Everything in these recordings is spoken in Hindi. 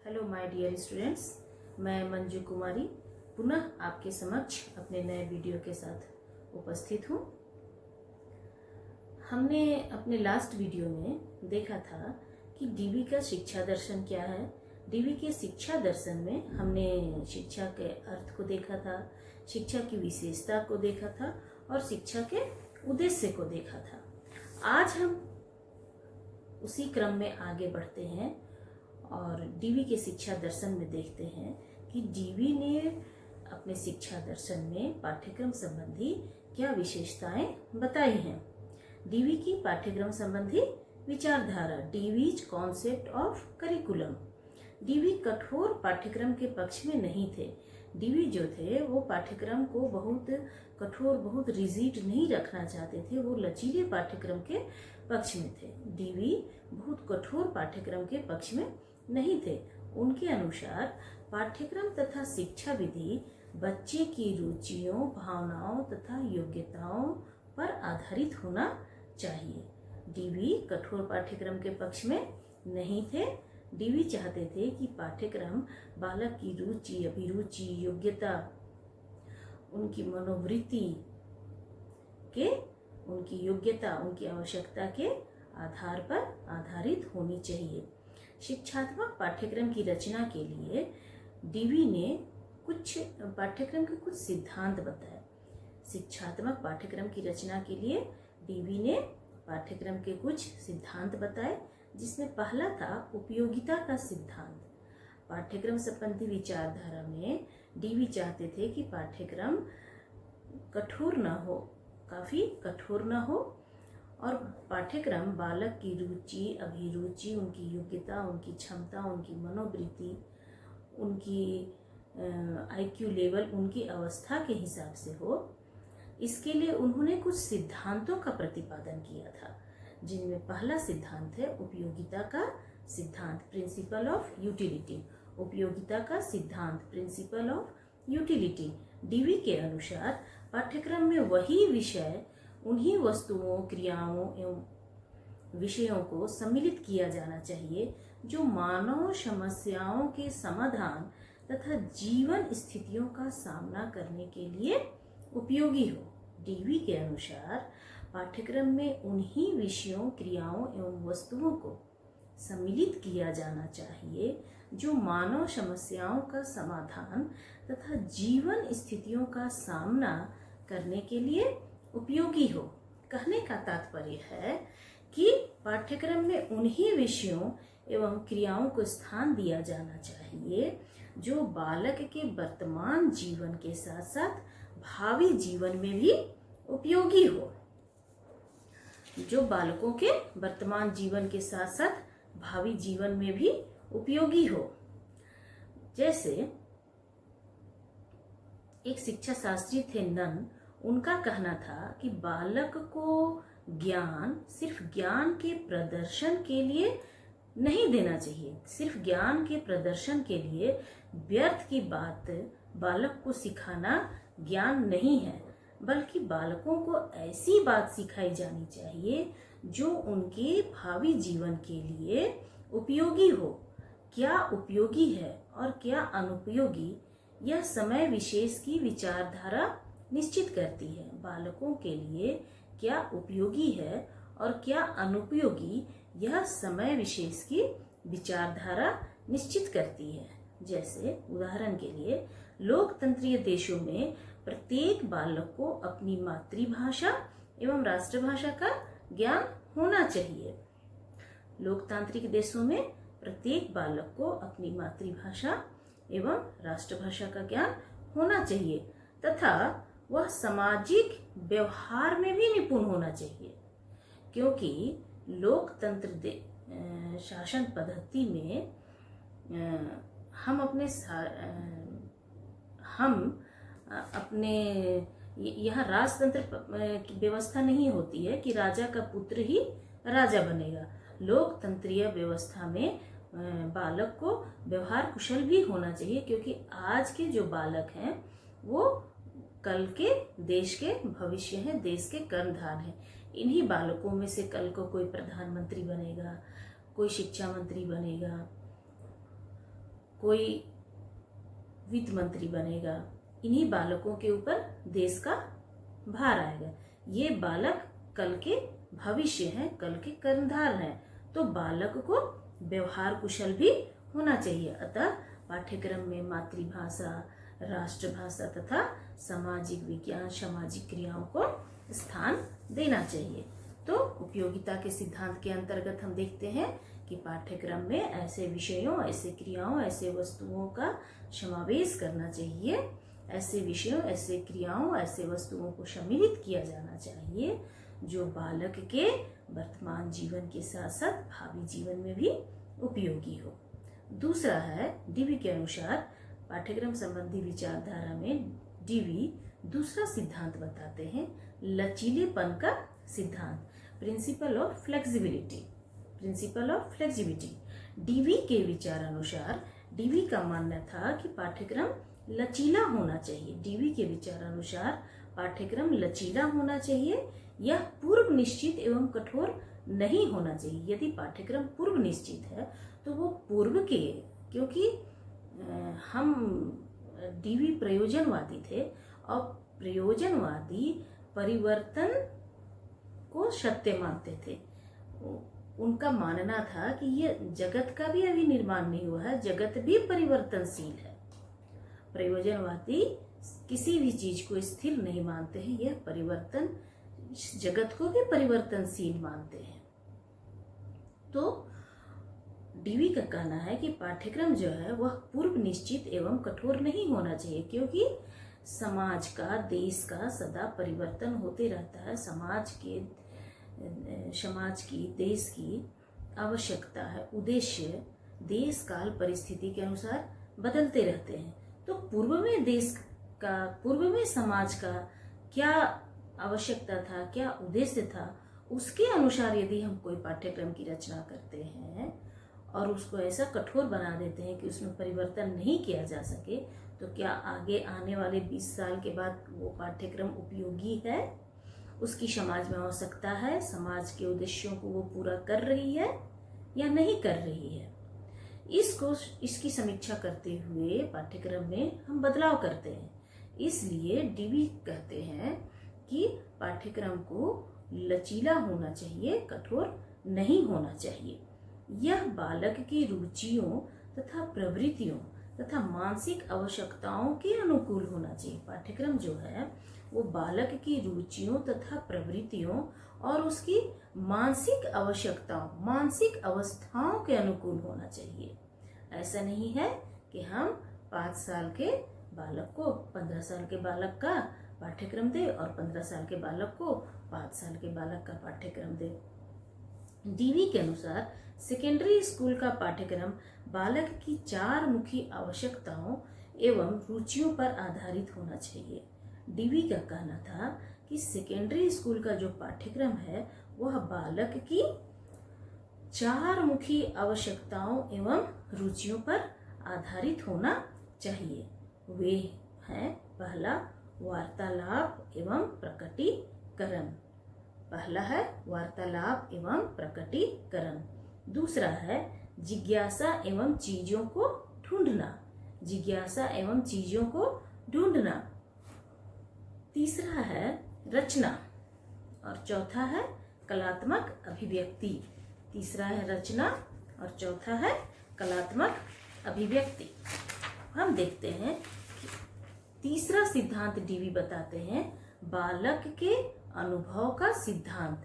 हेलो माय डियर स्टूडेंट्स, मैं मंजू कुमारी पुनः आपके समक्ष अपने नए वीडियो के साथ उपस्थित हूँ। हमने अपने लास्ट वीडियो में देखा था कि डीवी का शिक्षा दर्शन क्या है। डीवी के शिक्षा दर्शन में हमने शिक्षा के अर्थ को देखा था, शिक्षा की विशेषता को देखा था और शिक्षा के उद्देश्य को देखा था। आज हम उसी क्रम में आगे बढ़ते हैं और डीवी के शिक्षा दर्शन में देखते हैं कि डीवी ने अपने शिक्षा दर्शन में पाठ्यक्रम संबंधी क्या विशेषताएं बताई हैं। डीवी की पाठ्यक्रम संबंधी विचारधारा, Dewey's concept of curriculum. Dewey कठोर पाठ्यक्रम के पक्ष में नहीं थे। डीवी जो थे वो पाठ्यक्रम को बहुत कठोर, बहुत रिजिड नहीं रखना चाहते थे, वो लचीले पाठ्यक्रम के पक्ष में थे। डीवी बहुत कठोर पाठ्यक्रम के पक्ष में नहीं थे। उनके अनुसार पाठ्यक्रम तथा शिक्षा विधि बच्चे की रुचियों, भावनाओं तथा योग्यताओं पर आधारित होना चाहिए। डीवी कठोर पाठ्यक्रम के पक्ष में नहीं थे। डीवी चाहते थे कि पाठ्यक्रम बालक की रुचि, अभिरुचि, योग्यता, उनकी मनोवृत्ति के, उनकी योग्यता, उनकी आवश्यकता के आधार पर आधारित होनी चाहिए। शिक्षात्मक पाठ्यक्रम की रचना के लिए डीवी ने कुछ पाठ्यक्रम के कुछ सिद्धांत बताए। शिक्षात्मक पाठ्यक्रम की रचना के लिए डीवी ने पाठ्यक्रम के कुछ सिद्धांत बताए, जिसमें पहला था उपयोगिता का सिद्धांत। पाठ्यक्रम संबंधी विचारधारा में डीवी चाहते थे कि पाठ्यक्रम कठोर न हो, काफी कठोर न हो और पाठ्यक्रम बालक की रुचि, अभिरुचि, उनकी योग्यता, उनकी क्षमता, उनकी मनोवृत्ति, उनकी आईक्यू लेवल, उनकी अवस्था के हिसाब से हो। इसके लिए उन्होंने कुछ सिद्धांतों का प्रतिपादन किया था, जिनमें पहला सिद्धांत है उपयोगिता का सिद्धांत, प्रिंसिपल ऑफ यूटिलिटी। उपयोगिता का सिद्धांत, प्रिंसिपल ऑफ यूटिलिटी। डीवी के अनुसार पाठ्यक्रम में वही विषय, उन्हीं वस्तुओं, क्रियाओं एवं विषयों को सम्मिलित किया जाना चाहिए जो मानव समस्याओं के समाधान तथा जीवन स्थितियों का सामना करने के लिए उपयोगी हो। डीवी के अनुसार पाठ्यक्रम में उन्हीं विषयों, क्रियाओं एवं वस्तुओं को सम्मिलित किया जाना चाहिए जो मानव समस्याओं का समाधान तथा जीवन स्थितियों का सामना करने के लिए उपयोगी हो। कहने का तात्पर्य है कि पाठ्यक्रम में उन्हीं विषयों एवं क्रियाओं को स्थान दिया जाना चाहिए जो बालक के वर्तमान जीवन के साथ साथ भावी जीवन में भी उपयोगी हो। जो बालकों के वर्तमान जीवन के साथ साथ भावी जीवन में भी उपयोगी हो। जैसे एक शिक्षा शास्त्री थे नन, उनका कहना था कि बालक को ज्ञान सिर्फ ज्ञान के प्रदर्शन के लिए नहीं देना चाहिए। सिर्फ ज्ञान के प्रदर्शन के लिए व्यर्थ की बात बालक को सिखाना ज्ञान नहीं है, बल्कि बालकों को ऐसी बात सिखाई जानी चाहिए जो उनके भावी जीवन के लिए उपयोगी हो। क्या उपयोगी है और क्या अनुपयोगी, यह समय विशेष की विचारधारा निश्चित करती है। बालकों के लिए क्या उपयोगी है और क्या अनुपयोगी, यह समय विशेष की विचारधारा निश्चित करती है। जैसे उदाहरण के लिए लोकतंत्रीय देशों में प्रत्येक बालक को अपनी मातृभाषा एवं राष्ट्रभाषा का ज्ञान होना चाहिए। लोकतांत्रिक देशों में प्रत्येक बालक को अपनी मातृभाषा एवं राष्ट्रभाषा का ज्ञान होना चाहिए तथा वह सामाजिक व्यवहार में भी निपुण होना चाहिए, क्योंकि लोकतंत्र शासन पद्धति में हम अपने यहाँ राजतंत्र की व्यवस्था नहीं होती है कि राजा का पुत्र ही राजा बनेगा। लोकतंत्रीय व्यवस्था में बालक को व्यवहार कुशल भी होना चाहिए, क्योंकि आज के जो बालक हैं वो कल के देश के भविष्य हैं, देश के कर्णधार हैं। इन्हीं बालकों में से कल को कोई प्रधानमंत्री बनेगा, कोई शिक्षा मंत्री बनेगा, कोई वित्त मंत्री बनेगा। इन्हीं बालकों के ऊपर देश का भार आएगा। ये बालक कल के भविष्य हैं, कल के कर्णधार हैं, तो बालक को व्यवहार कुशल भी होना चाहिए। अतः पाठ्यक्रम में मातृभाषा, राष्ट्रभाषा तथा सामाजिक विज्ञान, सामाजिक क्रियाओं को स्थान देना चाहिए। तो उपयोगिता के सिद्धांत के अंतर्गत हम देखते हैं कि पाठ्यक्रम में ऐसे विषयों, ऐसे क्रियाओं, ऐसे वस्तुओं का समावेश करना चाहिए। ऐसे विषयों, ऐसे क्रियाओं, ऐसे वस्तुओं को सम्मिलित किया जाना चाहिए जो बालक के वर्तमान जीवन के साथ साथ भावी जीवन में भी उपयोगी हो। दूसरा है, डीवी के अनुसार पाठ्यक्रम संबंधी विचारधारा में डीवी दूसरा सिद्धांत बताते हैं, लचीलेपन का सिद्धांत, principle of flexibility. Principle of flexibility Dewey के विचार अनुसार, डीवी का मानना था कि पाठ्यक्रम लचीला होना चाहिए। डीवी के विचार अनुसार पाठ्यक्रम लचीला होना चाहिए। यह पूर्व निश्चित एवं कठोर नहीं होना चाहिए। यदि पाठ्यक्रम पूर्व निश्चित है तो वो पूर्व के, क्योंकि हम डीवी प्रयोजनवादी थे और प्रयोजनवादी परिवर्तन को सत्य मानते थे। उनका मानना था कि ये जगत का भी अभी निर्माण नहीं हुआ है, जगत भी परिवर्तनशील है। प्रयोजनवादी किसी भी चीज को स्थिर नहीं मानते हैं, यह परिवर्तन, जगत को भी परिवर्तनशील मानते हैं। तो डीवी का कहना है कि पाठ्यक्रम जो है वह पूर्व निश्चित एवं कठोर नहीं होना चाहिए, क्योंकि समाज का, देश का सदा परिवर्तन होते रहता है। समाज की, देश की आवश्यकता है, उद्देश्य देश काल परिस्थिति के अनुसार बदलते रहते हैं। तो पूर्व में देश का, पूर्व में समाज का क्या आवश्यकता था, क्या उद्देश्य था, उसके अनुसार यदि हम कोई पाठ्यक्रम की रचना करते हैं और उसको ऐसा कठोर बना देते हैं कि उसमें परिवर्तन नहीं किया जा सके, तो क्या आगे आने वाले 20 साल के बाद वो पाठ्यक्रम उपयोगी है? उसकी समाज में आवश्यकता है, समाज के उद्देश्यों को वो पूरा कर रही है या नहीं कर रही है? इसकी समीक्षा करते हुए पाठ्यक्रम में हम बदलाव करते हैं। इसलिए डीवी कहते हैं कि पाठ्यक्रम को लचीला होना चाहिए, कठोर नहीं होना चाहिए। यह बालक की रुचियों तथा प्रवृत्तियों तथा मानसिक आवश्यकताओं के अनुकूल होना चाहिए। पाठ्यक्रम जो है वो बालक की रुचियों तथा प्रवृत्तियों और उसकी मानसिक आवश्यकताओं, मानसिक अवस्थाओं के अनुकूल होना चाहिए। ऐसा नहीं है कि हम 5 साल के बालक को 15 साल के बालक का पाठ्यक्रम दे और 15 साल के बालक को 5 साल के बालक का पाठ्यक्रम दे। डीवी के अनुसार सेकेंडरी स्कूल का पाठ्यक्रम बालक की 4 मुख्य आवश्यकताओं एवं रुचियों पर आधारित होना चाहिए। डीवी का कहना था कि सेकेंडरी स्कूल का जो पाठ्यक्रम है वह बालक की 4 मुख्य आवश्यकताओं एवं रुचियों पर आधारित होना चाहिए। वे हैं, पहला वार्तालाप एवं प्रकटीकरण। पहला है वार्तालाप एवं प्रकटीकरण। दूसरा है जिज्ञासा एवं चीजों को ढूंढना। जिज्ञासा एवं चीजों को ढूंढना। तीसरा है रचना और चौथा है कलात्मक अभिव्यक्ति। तीसरा है रचना और चौथा है कलात्मक अभिव्यक्ति। हम देखते हैं कि तीसरा सिद्धांत डीवी बताते हैं बालक के अनुभव का सिद्धांत।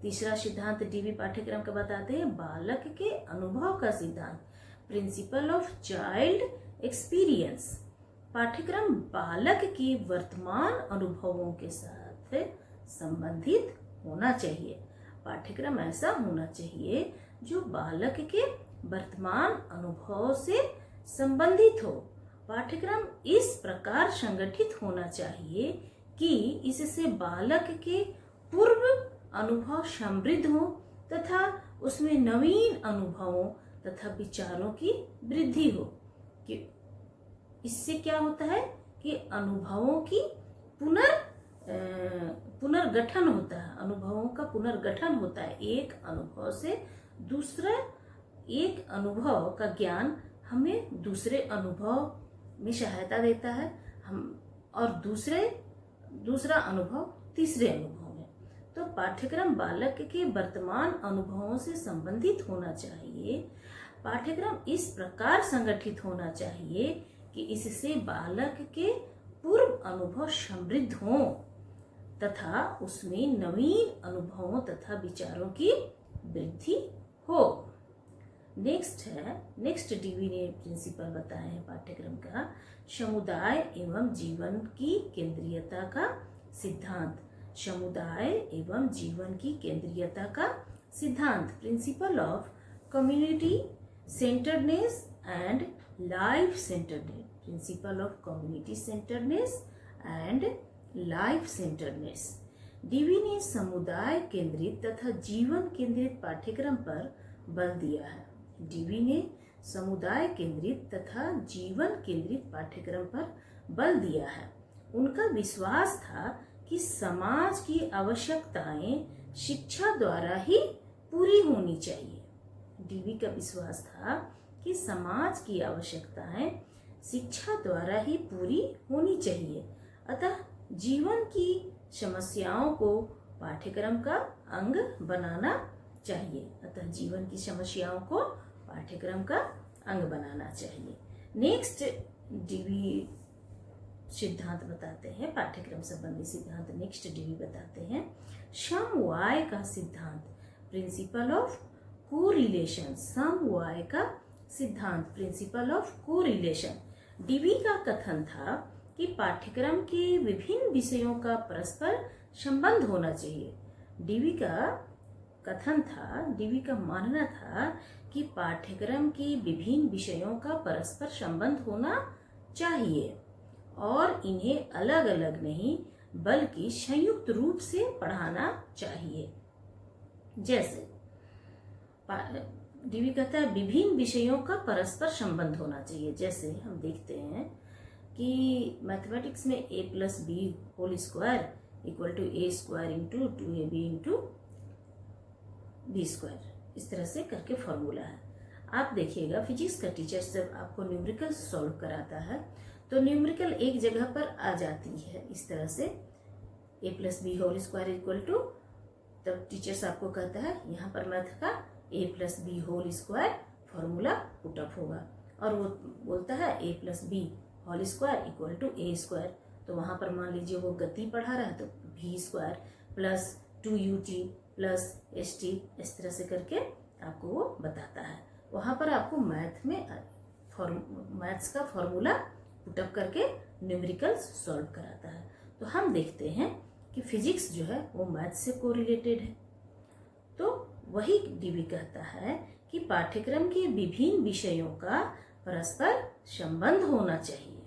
तीसरा सिद्धांत डीवी पाठ्यक्रम का बताते हैं बालक के अनुभव का सिद्धांत, प्रिंसिपल ऑफ चाइल्ड एक्सपीरियंस। पाठ्यक्रम बालक के वर्तमान अनुभवों के साथ संबंधित होना चाहिए। पाठ्यक्रम ऐसा होना चाहिए जो बालक के वर्तमान अनुभव से संबंधित हो। पाठ्यक्रम इस प्रकार संगठित होना चाहिए कि इससे बालक के पूर्व अनुभव समृद्ध हो तथा उसमें नवीन अनुभवों तथा विचारों की वृद्धि हो। कि इससे क्या होता है कि अनुभवों की पुनर्गठन होता है, अनुभवों का पुनर्गठन होता है। एक अनुभव से दूसरा एक अनुभव का ज्ञान हमें दूसरे अनुभव में सहायता देता है, और दूसरा अनुभव तीसरे अनुभव में। तो पाठ्यक्रम बालक के वर्तमान अनुभवों से संबंधित होना चाहिए। पाठ्यक्रम इस प्रकार संगठित होना चाहिए कि इससे बालक के पूर्व अनुभव समृद्ध हों तथा उसमें नवीन अनुभवों तथा विचारों की वृद्धि हो। नेक्स्ट डीवी ने प्रिंसिपल बताया है पाठ्यक्रम का, समुदाय एवं जीवन की केंद्रीयता का सिद्धांत। समुदाय एवं जीवन की केंद्रीयता का सिद्धांत, principle of community centredness and life centredness. Principle of community centredness and life centredness. Dewey ने समुदाय केंद्रित तथा जीवन केंद्रित पाठ्यक्रम पर बल दिया है। डीवी ने समुदाय केंद्रित तथा जीवन केंद्रित पाठ्यक्रम पर बल दिया है। उनका विश्वास था कि समाज की आवश्यकताएं शिक्षा द्वारा ही पूरी होनी चाहिए। डीवी का विश्वास था कि समाज की आवश्यकताएं शिक्षा द्वारा ही पूरी होनी चाहिए, अतः जीवन की समस्याओं को पाठ्यक्रम का अंग बनाना चाहिए। अतः जीवन की समस्याओं को पाठ्यक्रम का अंग बनाना चाहिए। नेक्स्ट डीवी सिद्धांत बताते हैं, पाठ्यक्रम संबंधी सिद्धांत नेक्स्ट डीवी बताते हैं। समवाय का सिद्धांत, प्रिंसिपल ऑफ कोरिलेशन। समवाय का सिद्धांत, प्रिंसिपल ऑफ कोरिलेशन। डीवी का कथन था कि पाठ्यक्रम के विभिन्न विषयों का परस्पर संबंध होना चाहिए। डीवी का कथन था, डीवी का मानना था कि पाठ्यक्रम के विभिन्न विषयों का परस्पर संबंध होना चाहिए और इन्हें अलग अलग नहीं बल्कि संयुक्त रूप से पढ़ाना चाहिए। जैसे डीवी कहता है विभिन्न विषयों का परस्पर संबंध होना चाहिए। जैसे हम देखते हैं कि मैथमेटिक्स में a+b whole square equal to a square into 2ab into b square, इस तरह से करके फॉर्मूला है। आप देखिएगा फिजिक्स का टीचर जब आपको न्यूमेरिकल सॉल्व कराता है तो न्यूमेरिकल एक जगह पर आ जाती है इस तरह से, a+b whole square equal to, तब टीचर्स आपको कहता है यहाँ पर मैथ का a+b whole square formula put up होगा, और वो बोलता है a+b whole square equal to a square. तो वहां पर मान लीजिए वो गति पढ़ा रहा है तो v square plus 2ut plus st, इस तरह से करके आपको वो बताता है। वहां पर आपको मैथ्स का फॉर्मूला पुटअप करके न्यूमेरिकल्स सॉल्व कराता है। तो हम देखते हैं कि फिजिक्स जो है वो मैथ्स से कोरिलेटेड है। तो वही डीवी कहता है कि पाठ्यक्रम के विभिन्न विषयों का परस्पर संबंध होना चाहिए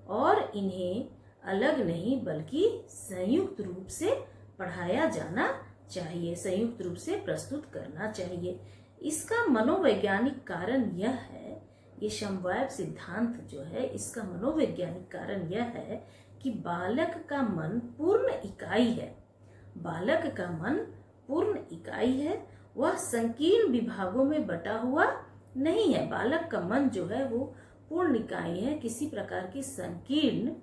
और इन्हें अलग नहीं बल्कि संयुक्त रूप से पढ़ाया जाना चाहिए, संयुक्त रूप से प्रस्तुत करना चाहिए। इसका मनोवैज्ञानिक कारण यह है, ये समवाय सिद्धांत जो है इसका मनोवैज्ञानिक कारण यह है कि बालक का मन पूर्ण इकाई है। बालक का मन पूर्ण इकाई है, वह संकीर्ण विभागों में बटा हुआ नहीं है। बालक का मन जो है वो पूर्ण इकाई है, किसी प्रकार की संकीर्ण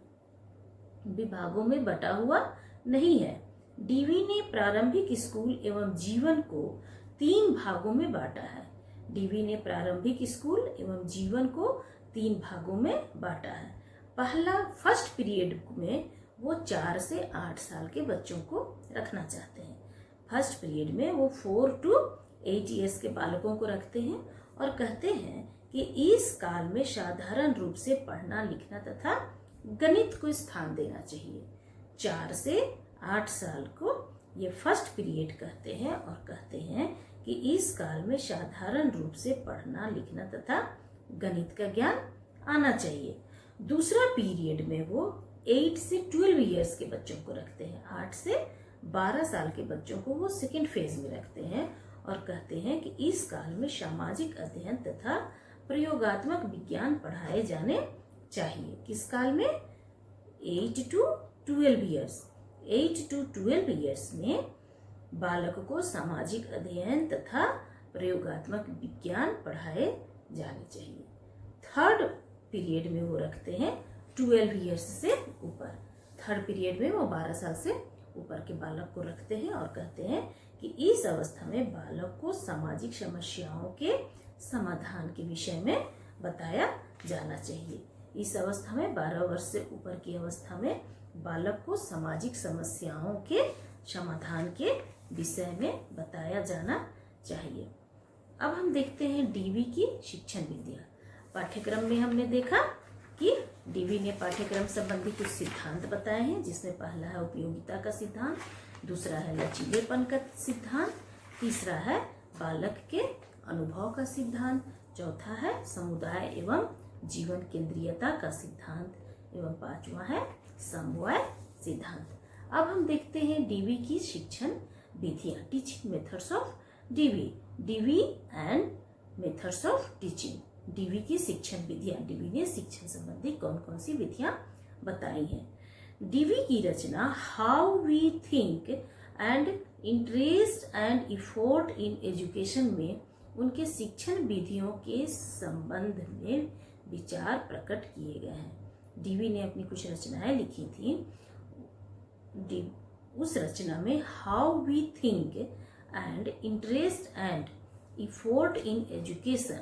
विभागों में बटा हुआ नहीं है। डीवी ने प्रारंभिक स्कूल एवं जीवन को 3 भागों में बांटा है। डीवी ने प्रारंभिक स्कूल एवं जीवन को 3 भागों में बांटा है। पहला फर्स्ट पीरियड में वो 4 से 8 साल के बच्चों को रखना चाहते हैं। फर्स्ट पीरियड में वो 4 to 8 ईयर्स के बालकों को रखते हैं और कहते हैं कि इस काल में साधारण रूप से पढ़ना लिखना तथा गणित को स्थान देना चाहिए। 4 से 8 साल को ये फर्स्ट पीरियड कहते हैं और कहते हैं कि इस काल में साधारण रूप से पढ़ना लिखना तथा गणित का ज्ञान आना चाहिए। दूसरा पीरियड में वो 8 से 12 ईयर्स के बच्चों को रखते हैं। 8 से 12 साल के बच्चों को वो सेकेंड फेज में रखते हैं और कहते हैं कि इस काल में सामाजिक अध्ययन तथा प्रयोगात्मक विज्ञान पढ़ाए जाने चाहिए। किस काल में? 8 to 12 ईयर्स। 8 to 12 ईयर्स में बालक को सामाजिक अध्ययन तथा प्रयोगात्मक विज्ञान पढ़ाए जानी चाहिए। थर्ड पीरियड में वो रखते हैं 12 ईयर्स से ऊपर। थर्ड पीरियड में वो 12 साल से ऊपर के बालक को रखते हैं और कहते हैं कि इस अवस्था में बालक को सामाजिक समस्याओं के समाधान के विषय में बताया जाना चाहिए। इस अवस्था में 12 वर्ष से ऊपर की अवस्था में बालक को सामाजिक समस्याओं के समाधान के विषय में बताया जाना चाहिए। अब हम देखते हैं डीवी की शिक्षण विधियाँ। पाठ्यक्रम में हमने देखा कि डीवी ने पाठ्यक्रम संबंधी कुछ सिद्धांत बताए हैं, जिसमें पहला है उपयोगिता का सिद्धांत, दूसरा है लचीलेपन का सिद्धांत, तीसरा है बालक के अनुभव का सिद्धांत, चौथा है समुदाय एवं जीवन केंद्रीयता का सिद्धांत एवं पांचवा है समन्वय सिद्धांत। अब हम देखते हैं डीवी की शिक्षण विधियाँ, teaching methods of Dewey, Dewey and methods of teaching. Dewey की शिक्षण विधियाँ, डीवी ने शिक्षण संबंधी कौन कौन सी विधियाँ बताई हैं। डीवी की रचना how we think and interest and effort in education में उनके शिक्षण विधियों के संबंध में विचार प्रकट किए गए हैं। डीवी ने अपनी कुछ रचनाएं लिखी थी। उस रचना में how we think and interest and effort in education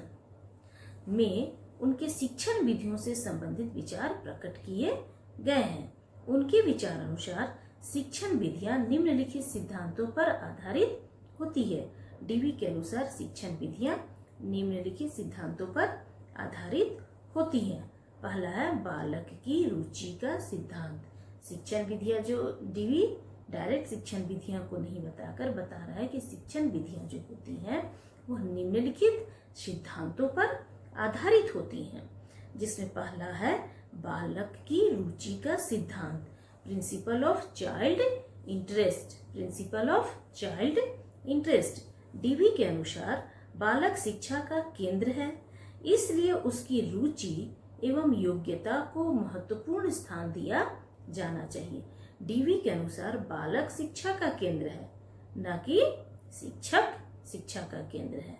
में उनके शिक्षण विधियों से संबंधित विचार प्रकट किए गए हैं। उनके विचार अनुसार शिक्षण विधियां निम्नलिखित सिद्धांतों पर आधारित होती है। डीवी के अनुसार शिक्षण विधियां निम्नलिखित सिद्धांतों पर आधारित होती हैं। पहला है बालक की रुचि का सिद्धांत। शिक्षण विधियां जो डीवी डायरेक्ट शिक्षण विधियां को नहीं बताकर बता रहा है कि शिक्षण विधियां जो होती हैं वह निम्नलिखित सिद्धांतों पर आधारित होती हैं, जिसमें पहला है बालक की रुचि का सिद्धांत, principle of child interest, principle of child interest. Dewey के अनुसार बालक शिक्षा का केंद्र है, इसलिए उसकी रुचि एवं योग्यता को महत्वपूर्ण स्थान दिया जाना चाहिए। डीवी के अनुसार बालक शिक्षा का केंद्र है, न कि शिक्षक शिक्षा का केंद्र है।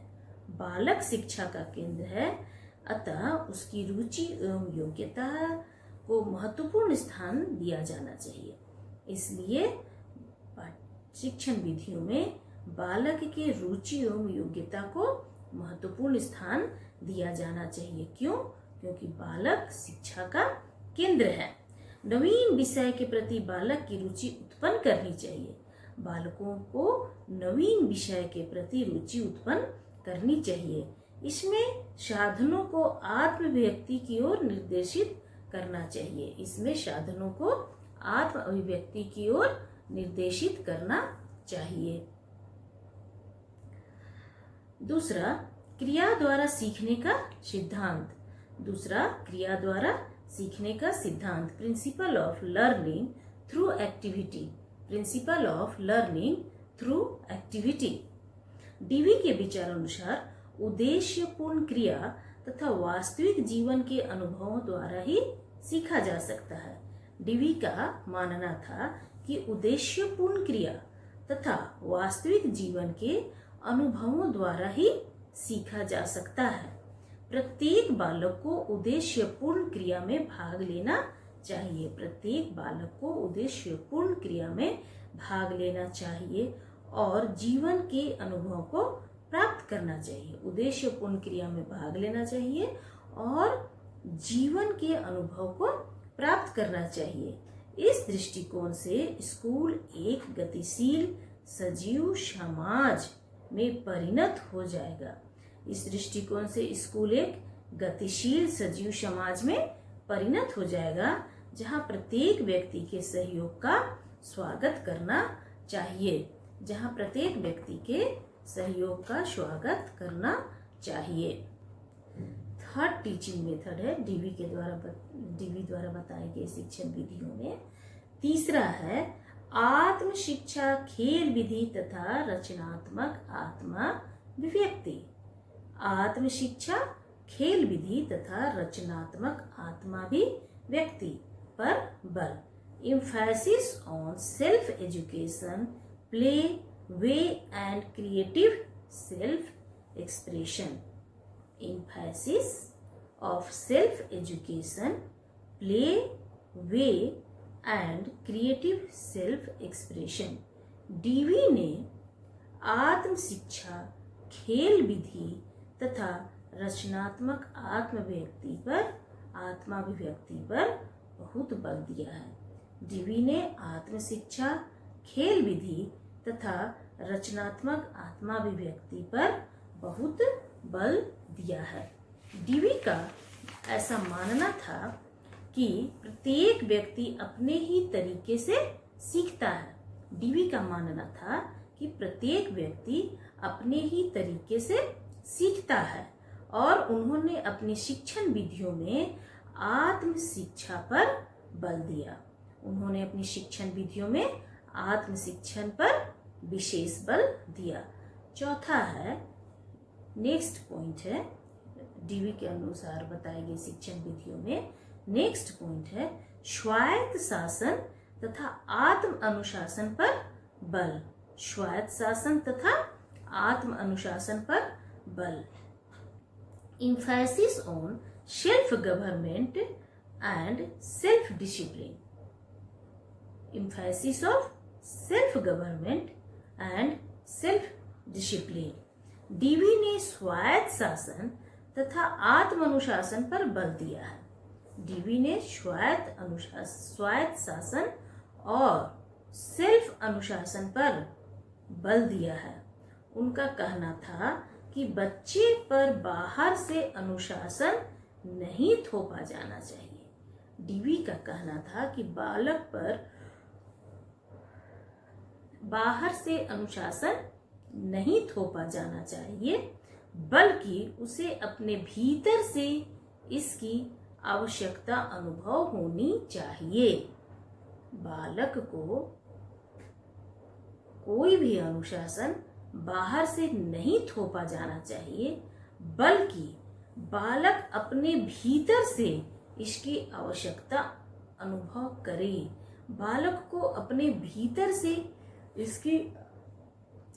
बालक शिक्षा का केंद्र है, अतः उसकी रुचि एवं योग्यता को महत्वपूर्ण स्थान दिया जाना चाहिए। इसलिए शिक्षण विधियों में बालक के रुचि एवं योग्यता को महत्वपूर्ण स्थान दिया जाना चाहिए। क्यों? क्योंकि बालक शिक्षा का केंद्र है। नवीन विषय के प्रति बालक की रुचि उत्पन्न करनी चाहिए। बालकों को नवीन विषय के प्रति रुचि उत्पन्न करनी चाहिए। इसमें साधनों को आत्म-अभिव्यक्ति की ओर निर्देशित करना चाहिए। इसमें साधनों को आत्म-अभिव्यक्ति की ओर निर्देशित करना चाहिए। दूसरा, क्रिया द्वारा सीखने का सिद्धांत। दूसरा, क्रिया द्वारा सीखने का सिद्धांत, principle of learning through activity, principle of learning through activity. Dewey के विचार अनुसार उद्देश्यपूर्ण क्रिया तथा वास्तविक जीवन के अनुभवों द्वारा ही सीखा जा सकता है। डीवी का मानना था कि उद्देश्यपूर्ण क्रिया तथा वास्तविक जीवन के अनुभवों द्वारा ही सीखा जा सकता है। प्रत्येक बालक को उद्देश्यपूर्ण क्रिया में भाग लेना चाहिए। प्रत्येक बालक को उद्देश्यपूर्ण क्रिया में भाग लेना चाहिए और जीवन के अनुभव को प्राप्त करना चाहिए। उद्देश्यपूर्ण क्रिया में भाग लेना चाहिए और जीवन के अनुभव को प्राप्त करना चाहिए। इस दृष्टिकोण से स्कूल एक गतिशील सजीव समाज में परिणत हो जाएगा। इस दृष्टिकोण से स्कूल एक गतिशील सजीव समाज में परिणत हो जाएगा, जहां प्रत्येक व्यक्ति के सहयोग का स्वागत करना चाहिए। जहां प्रत्येक व्यक्ति के सहयोग का स्वागत करना चाहिए। थर्ड टीचिंग मेथड है डीवी द्वारा बताए गए शिक्षण विधियों में। तीसरा है आत्म शिक्षा खेल विधि तथा रचनात्मक आत्मा अभिव्यक्ति। आत्म शिक्षा खेल विधि तथा रचनात्मक आत्मा अभिव्यक्ति पर बल। Emphasis on self education, play, way and creative self expression. emphasis of self-education, play, way and creative self-expression. Dewey ने आत्म शिक्षा, खेल विधि तथा रचनात्मक आत्माभिव्यक्ति पर बहुत बल दिया है। डीवी ने आत्म शिक्षा, खेल विधि तथा रचनात्मक आत्माभिव्यक्ति पर बहुत बल दिया है। डीवी का ऐसा मानना था कि प्रत्येक व्यक्ति अपने ही तरीके से सीखता है। डीवी का मानना था कि प्रत्येक व्यक्ति अपने ही तरीके से सीखता है और उन्होंने अपनी शिक्षण विधियों में आत्म शिक्षा पर बल दिया। उन्होंने अपनी शिक्षण विधियों में आत्म शिक्षण पर विशेष बल दिया। चौथा है, नेक्स्ट पॉइंट है, डीवी के अनुसार बताई गई शिक्षण विधियों में नेक्स्ट पॉइंट है स्वायत्त शासन तथा आत्म अनुशासन पर बल। स्वायत्त शासन तथा आत्म अनुशासन पर बल। emphasis on self government and self discipline. emphasis of self government and self discipline. Dewey ने स्वायत्त शासन तथा आत्म अनुशासन पर बल दिया है। डीवी ने स्वायत्त शासन और सेल्फ अनुशासन पर बल दिया है। उनका कहना था कि बच्चे पर बाहर से अनुशासन नहीं थोपा जाना चाहिए। डीवी का कहना था कि बालक पर बाहर से अनुशासन नहीं थोपा जाना चाहिए, बल्कि उसे अपने भीतर से इसकी आवश्यकता अनुभव होनी चाहिए। बालक को कोई भी अनुशासन बाहर से नहीं थोपा जाना चाहिए, बल्कि बालक अपने भीतर से इसकी आवश्यकता अनुभव करे। बालक को अपने भीतर से इसकी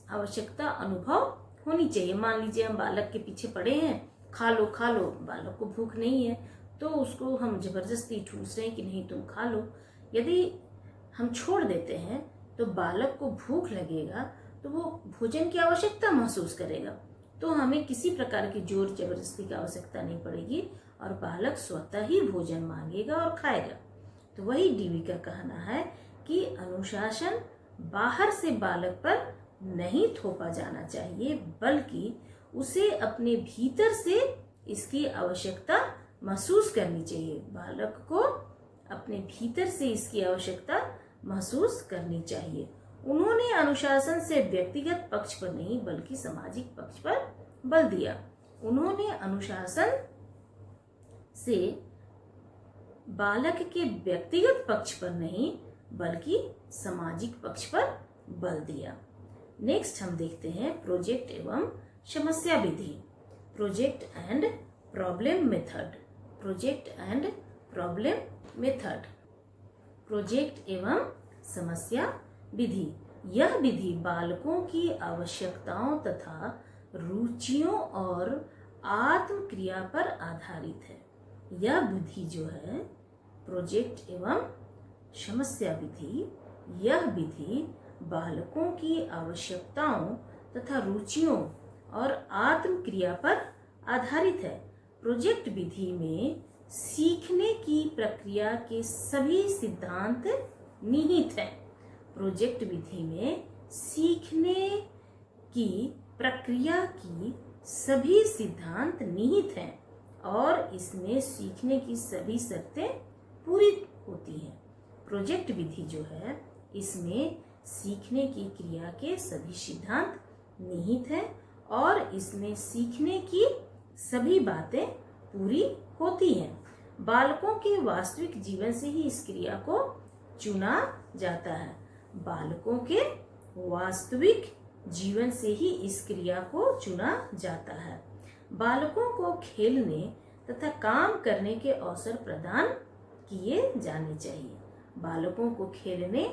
आवश्यकता अनुभव होनी चाहिए। मान लीजिए हम बालक के पीछे पड़े हैं, खा लो खा लो, बालक को भूख नहीं है तो उसको हम जबरदस्ती ठूस रहे हैं कि नहीं तुम खा लो। यदि हम छोड़ देते हैं तो बालक को भूख लगेगा तो वो भोजन की आवश्यकता महसूस करेगा, तो हमें किसी प्रकार की जोर जबरदस्ती की आवश्यकता नहीं पड़ेगी और बालक स्वतः ही भोजन मांगेगा और खाएगा। तो वही डीवी का कहना है कि अनुशासन बाहर से बालक पर नहीं थोपा जाना चाहिए, बल्कि उसे अपने भीतर से इसकी आवश्यकता महसूस करनी चाहिए। बालक को अपने भीतर से इसकी आवश्यकता महसूस करनी चाहिए। उन्होंने अनुशासन से व्यक्तिगत पक्ष पर नहीं बल्कि सामाजिक पक्ष पर बल दिया। उन्होंने अनुशासन से बालक के व्यक्तिगत पक्ष पर नहीं बल्कि सामाजिक पक्ष पर बल दिया। नेक्स्ट हम देखते हैं प्रोजेक्ट एवं समस्या विधि। Project and problem method. Project and problem method. Project एवं समस्या विधि। यह विधि बालकों की आवश्यकताओं तथा रुचियों और आत्म क्रिया पर आधारित है। यह विधि जो है प्रोजेक्ट एवं समस्या विधि, यह विधि बालकों की आवश्यकताओं तथा रुचियों और आत्म क्रिया पर आधारित है। प्रोजेक्ट विधि में सीखने की प्रक्रिया के सभी सिद्धांत निहित हैं। प्रोजेक्ट विधि में सीखने की प्रक्रिया की सभी सिद्धांत निहित हैं और इसमें सीखने की सभी शर्तें पूरी होती हैं। प्रोजेक्ट विधि जो है इसमें सीखने की क्रिया के सभी सिद्धांत निहित हैं और इसमें सीखने की सभी बातें पूरी होती हैं। बालकों के वास्तविक जीवन से ही इस क्रिया को चुना जाता है। बालकों के वास्तविक जीवन से ही इस क्रिया को चुना जाता है। बालकों को खेलने तथा काम करने के अवसर प्रदान किए जाने चाहिए। बालकों को खेलने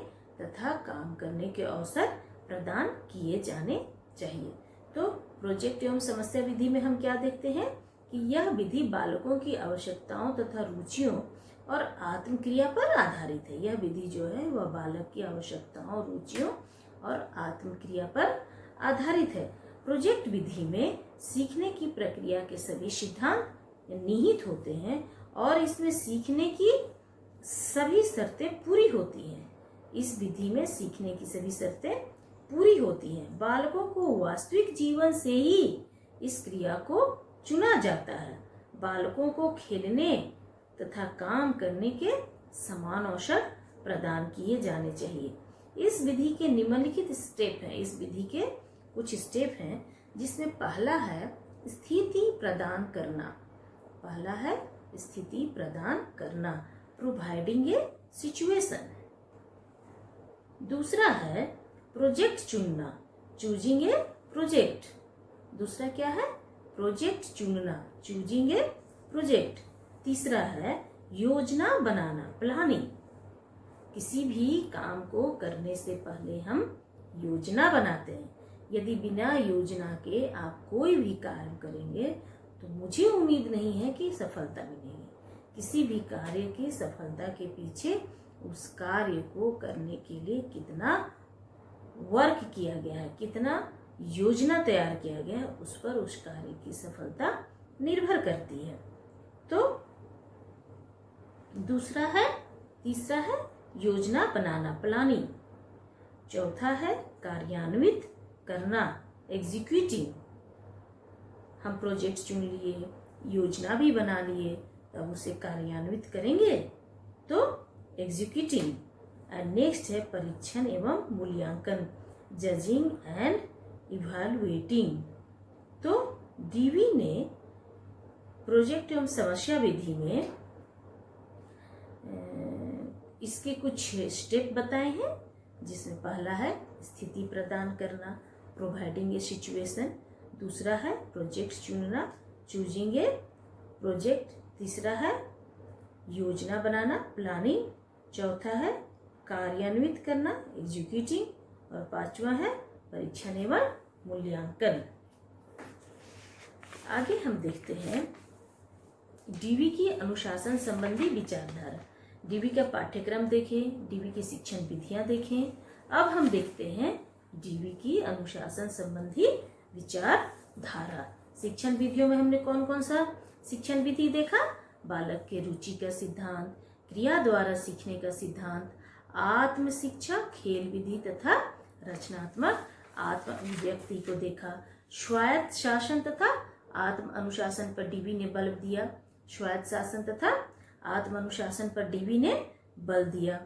तथा काम करने के अवसर प्रदान किए जाने चाहिए। तो प्रोजेक्ट एवं समस्या विधि में हम क्या देखते हैं कि यह विधि बालकों की आवश्यकताओं तथा रुचियों और आत्मक्रिया पर आधारित है। यह विधि जो है वह बालक की आवश्यकताओं, रुचियों और आत्मक्रिया पर आधारित है। प्रोजेक्ट विधि में सीखने की प्रक्रिया के सभी सिद्धांत निहित होते हैं और इसमें सीखने की सभी शर्तें पूरी होती हैं। इस विधि में सीखने की सभी शर्तें पूरी होती हैं। बालकों को वास्तविक जीवन से ही इस क्रिया को चुना जाता है। बालकों को खेलने तथा काम करने के समान अवसर प्रदान किए जाने चाहिए। इस विधि के निम्नलिखित स्टेप हैं। इस विधि के कुछ स्टेप हैं जिसमें पहला है स्थिति प्रदान करना। पहला है स्थिति प्रदान करना, प्रोवाइडिंग ए सिचुएशन। दूसरा है प्रोजेक्ट चुनना, चूजिंग ए प्रोजेक्ट। दूसरा क्या है? प्रोजेक्ट चुनना, चूजिंग ए प्रोजेक्ट। तीसरा है योजना बनाना, प्लानिंग। किसी भी काम को करने से पहले हम योजना बनाते हैं। यदि बिना योजना के आप कोई भी कार्य करेंगे तो मुझे उम्मीद नहीं है कि सफलता मिलेगी। किसी भी कार्य की सफलता के पीछे उस कार्य को करने के लिए कितना वर्क किया गया है, कितना योजना तैयार किया गया है, उस पर उस कार्य की सफलता निर्भर करती है। तो दूसरा है, तीसरा है योजना बनाना, प्लानिंग। चौथा है कार्यान्वित करना, एग्जीक्यूटिंग। हम प्रोजेक्ट चुन लिए, योजना भी बना लिए, तब उसे कार्यान्वित करेंगे तो एग्जीक्यूटिंग। एंड नेक्स्ट है परीक्षण एवं मूल्यांकन, जजिंग एंड इवैल्यूएटिंग। तो डीवी ने प्रोजेक्ट एवं समस्या विधि में इसके कुछ स्टेप बताए हैं, जिसमें पहला है स्थिति प्रदान करना, प्रोवाइडिंग ए सिचुएशन। दूसरा है प्रोजेक्ट चुनना, चूजिंग ए प्रोजेक्ट। तीसरा है योजना बनाना, प्लानिंग। चौथा है कार्यान्वित करना, एग्जीक्यूटिंग। और पांचवा है परीक्षण एवं मूल्यांकन। आगे हम देखते हैं डीवी की अनुशासन संबंधी विचारधारा। डीवी का पाठ्यक्रम देखें, डीवी की शिक्षण विधियां देखें। अब हम देखते हैं डीवी की अनुशासन संबंधी विचारधारा। शिक्षण विधियों में हमने कौन कौन सा शिक्षण विधि देखा? बालक के रुचि का सिद्धांत, क्रिया द्वारा सीखने का सिद्धांत, आत्म शिक्षा, खेल विधि तथा रचनात्मक आत्म अभिव्यक्ति को देखा। स्वायत्त शासन तथा आत्म अनुशासन पर डीवी ने बल दिया। स्वायत्त शासन तथा आत्म अनुशासन पर डीवी ने बल दिया।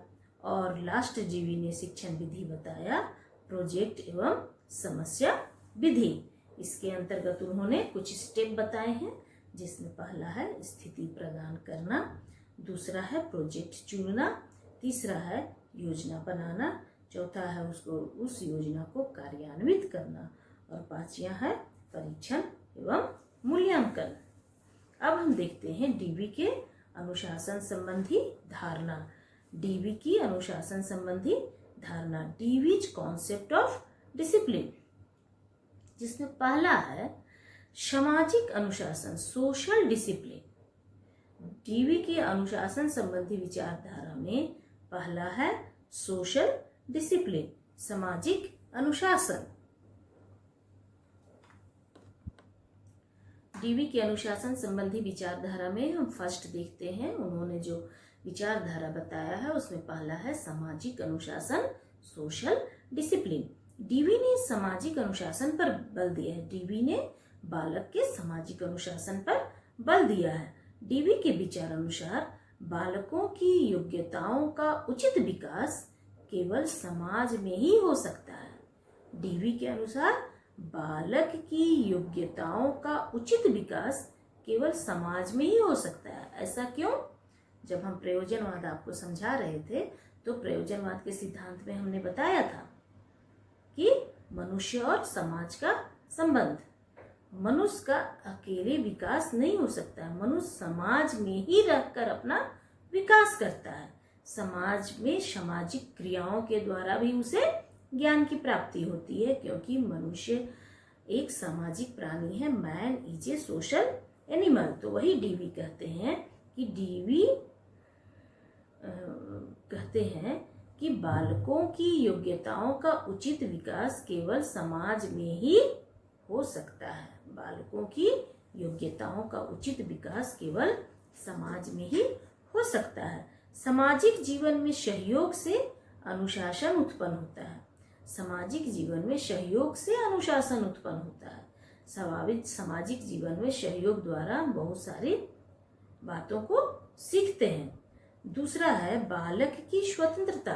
और लास्ट डीवी ने शिक्षण विधि बताया प्रोजेक्ट एवं समस्या विधि। इसके अंतर्गत उन्होंने कुछ स्टेप बताए हैं, जिसमें पहला है स्थिति प्रदान करना, दूसरा है प्रोजेक्ट चुनना, तीसरा है योजना बनाना, चौथा है उस योजना को कार्यान्वित करना, और पांचवा है परीक्षण एवं मूल्यांकन। अब हम देखते हैं डीवी के अनुशासन संबंधी धारणा। डीवी की अनुशासन संबंधी धारणा, डीवीज कॉन्सेप्ट ऑफ डिसिप्लिन, जिसमें पहला है सामाजिक अनुशासन, सोशल डिसिप्लिन। डीवी के अनुशासन संबंधी विचारधारा में पहला है सोशल डिसिप्लिन, सामाजिक अनुशासन। डीवी के अनुशासन संबंधी विचारधारा में हम फर्स्ट देखते हैं, उन्होंने जो विचारधारा बताया है उसमें पहला है सामाजिक अनुशासन, सोशल डिसिप्लिन। डीवी ने सामाजिक अनुशासन पर बल दिया है। डीवी ने बालक के सामाजिक अनुशासन पर बल दिया है। डीवी के विचार अनुसार बालकों की योग्यताओं का उचित विकास केवल समाज में ही हो सकता है। डीवी के अनुसार बालक की योग्यताओं का उचित विकास केवल समाज में ही हो सकता है। ऐसा क्यों? जब हम प्रयोजनवाद आपको समझा रहे थे तो प्रयोजनवाद के सिद्धांत में हमने बताया था कि मनुष्य और समाज का संबंध, मनुष्य का अकेले विकास नहीं हो सकता है। मनुष्य समाज में ही रहकर अपना विकास करता है। समाज में सामाजिक क्रियाओं के द्वारा भी उसे ज्ञान की प्राप्ति होती है, क्योंकि मनुष्य एक सामाजिक प्राणी है। Man is a social animal, तो वही डीवी कहते हैं कि डीवी कहते हैं कि बालकों की योग्यताओं का उचित विकास केवल समाज में ही हो सकता है। बालकों की योग्यताओं का उचित विकास केवल समाज में ही हो सकता है। सामाजिक जीवन में सहयोग से अनुशासन उत्पन्न होता है। सामाजिक जीवन में सहयोग से अनुशासन उत्पन्न होता है। स्वाभाविक सामाजिक जीवन में सहयोग द्वारा बहुत सारी बातों को सीखते हैं। दूसरा है बालक की स्वतंत्रता,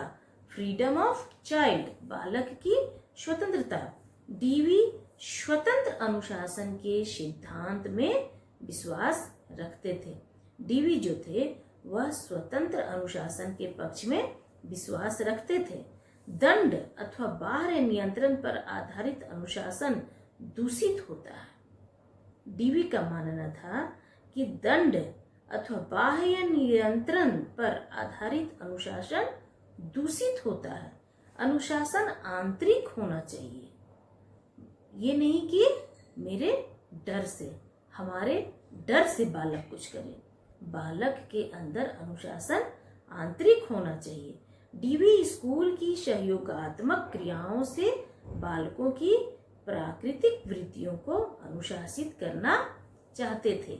फ्रीडम ऑफ चाइल्ड, बालक की स्वतंत्रता। डीवी स्वतंत्र अनुशासन के सिद्धांत में विश्वास रखते थे। डीवी जो थे वह स्वतंत्र अनुशासन के पक्ष में विश्वास रखते थे। दंड अथवा बाह्य नियंत्रण पर आधारित अनुशासन दूषित होता है। डीवी का मानना था कि दंड अथवा बाह्य नियंत्रण पर आधारित अनुशासन दूषित होता है। अनुशासन आंतरिक होना चाहिए, ये नहीं कि मेरे डर से, हमारे डर से बालक कुछ करे। बालक के अंदर अनुशासन आंतरिक होना चाहिए। डीवी स्कूल की सहयोगात्मक क्रियाओं से बालकों की प्राकृतिक वृत्तियों को अनुशासित करना चाहते थे।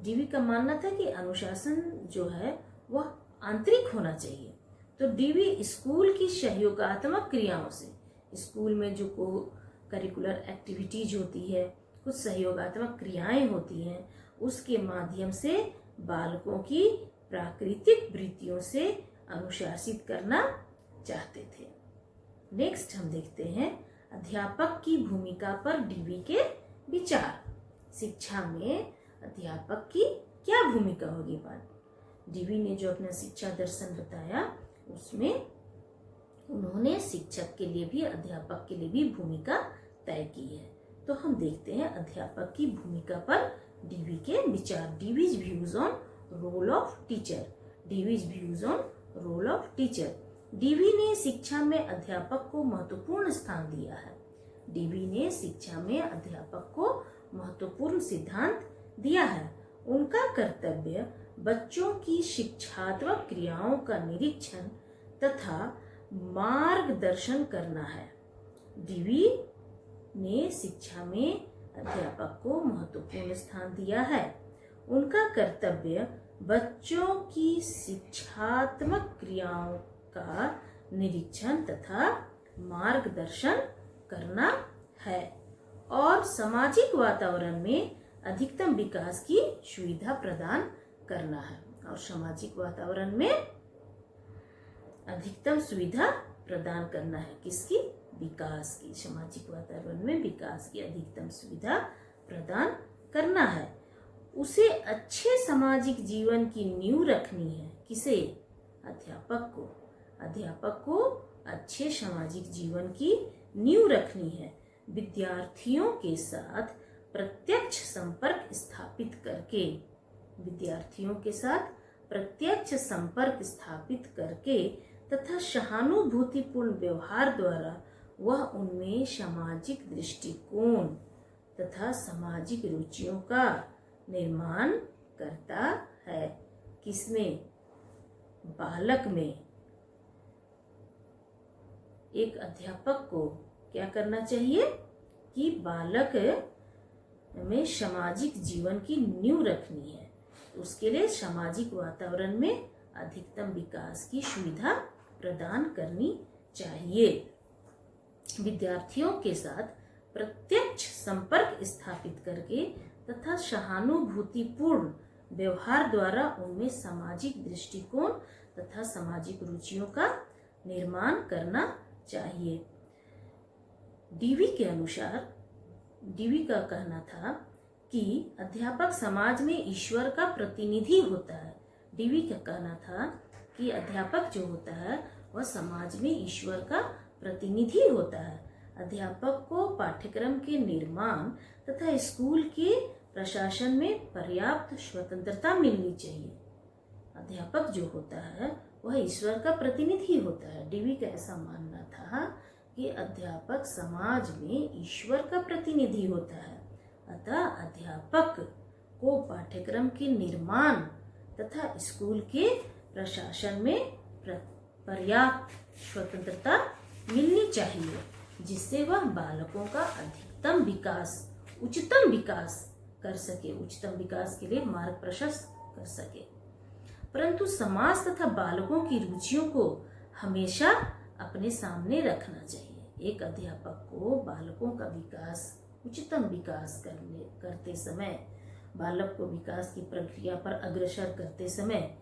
डीवी का मानना था कि अनुशासन जो है वह आंतरिक होना चाहिए। तो डीवी स्कूल की सहयोगात्मक क्रियाओं से, स्कूल में जो करिकुलर एक्टिविटीज होती है, कुछ सहयोगात्मक क्रियाएं होती हैं, उसके माध्यम से बालकों की प्राकृतिक वृत्तियों से अनुशासित करना चाहते थे। नेक्स्ट हम देखते हैं अध्यापक की भूमिका पर डीवी के विचार। शिक्षा में अध्यापक की क्या भूमिका होगी? डीवी ने जो अपना शिक्षा दर्शन बताया उसमें उन्होंने शिक्षक के लिए भी, अध्यापक के लिए भी भूमिका तय की है। तो हम देखते हैं अध्यापक की भूमिका पर डीवी के विचार। Dewey's views on role of teacher. Dewey's views on role of teacher. Dewey ने शिक्षा में अध्यापक को महत्वपूर्ण स्थान दिया है। डीवी ने शिक्षा में अध्यापक को महत्वपूर्ण सिद्धांत दिया है। उनका कर्तव्य बच्चों की शिक्षात्मक क्रियाओं का निरीक्षण तथा मार्गदर्शन करना है। डीवी ने शिक्षा में अध्यापक को महत्वपूर्ण स्थान दिया है। उनका कर्तव्य बच्चों की शिक्षात्मक क्रियाओं का निरीक्षण तथा मार्गदर्शन करना है और सामाजिक वातावरण में अधिकतम विकास की सुविधा प्रदान करना है। और सामाजिक वातावरण में अधिकतम सुविधा प्रदान करना है, किसकी? विकास की। सामाजिक वातावरण में विकास की अधिकतम सुविधा प्रदान करना है। उसे अच्छे सामाजिक जीवन की नींव रखनी है। किसे? अध्यापक को। अध्यापक को अच्छे सामाजिक जीवन की नींव रखनी है। विद्यार्थियों के साथ प्रत्यक्ष संपर्क स्थापित करके, विद्यार्थियों के साथ प्रत्यक्ष संपर्क स्थापित करके तथा सहानुभूतिपूर्ण व्यवहार द्वारा वह उनमें सामाजिक दृष्टिकोण तथा सामाजिक रुचियों का निर्माण करता है। किसमें? बालक में। एक अध्यापक को क्या करना चाहिए कि बालक में सामाजिक जीवन की नींव रखनी है। उसके लिए सामाजिक वातावरण में अधिकतम विकास की सुविधा प्रदान करनी चाहिए। विद्यार्थियों के साथ प्रत्यक्ष संपर्क स्थापित करके तथा सहानुभूतिपूर्ण व्यवहार द्वारा उनमें सामाजिक दृष्टिकोण तथा सामाजिक रुचियों का निर्माण करना चाहिए। डीवी के अनुसार, डीवी का कहना था कि अध्यापक समाज में ईश्वर का प्रतिनिधि होता है। डीवी का कहना था कि अध्यापक जो होता है वह समाज में ईश्वर का प्रतिनिधि होता है। अध्यापक को पाठ्यक्रम के निर्माण तथा स्कूल के प्रशासन में पर्याप्त स्वतंत्रता मिलनी चाहिए। अध्यापक जो होता है वह ईश्वर का प्रतिनिधि होता है। डीवी का ऐसा मानना था कि अध्यापक समाज में ईश्वर का प्रतिनिधि होता है। अतः अध्यापक को पाठ्यक्रम के निर्माण तथा स्कूल के प्रशासन में पर्याप्त स्वतंत्रता मिलनी चाहिए, जिससे वह बालकों का अधिकतम विकास, उच्चतम विकास कर सके, उच्चतम विकास के लिए मार्ग प्रशस्त कर सके। परंतु समाज तथा बालकों की रुचियों को हमेशा अपने सामने रखना चाहिए। एक अध्यापक को बालकों का विकास, उच्चतम विकास करते समय, बालक को विकास की प्रक्रिया पर अग्रसर करते समय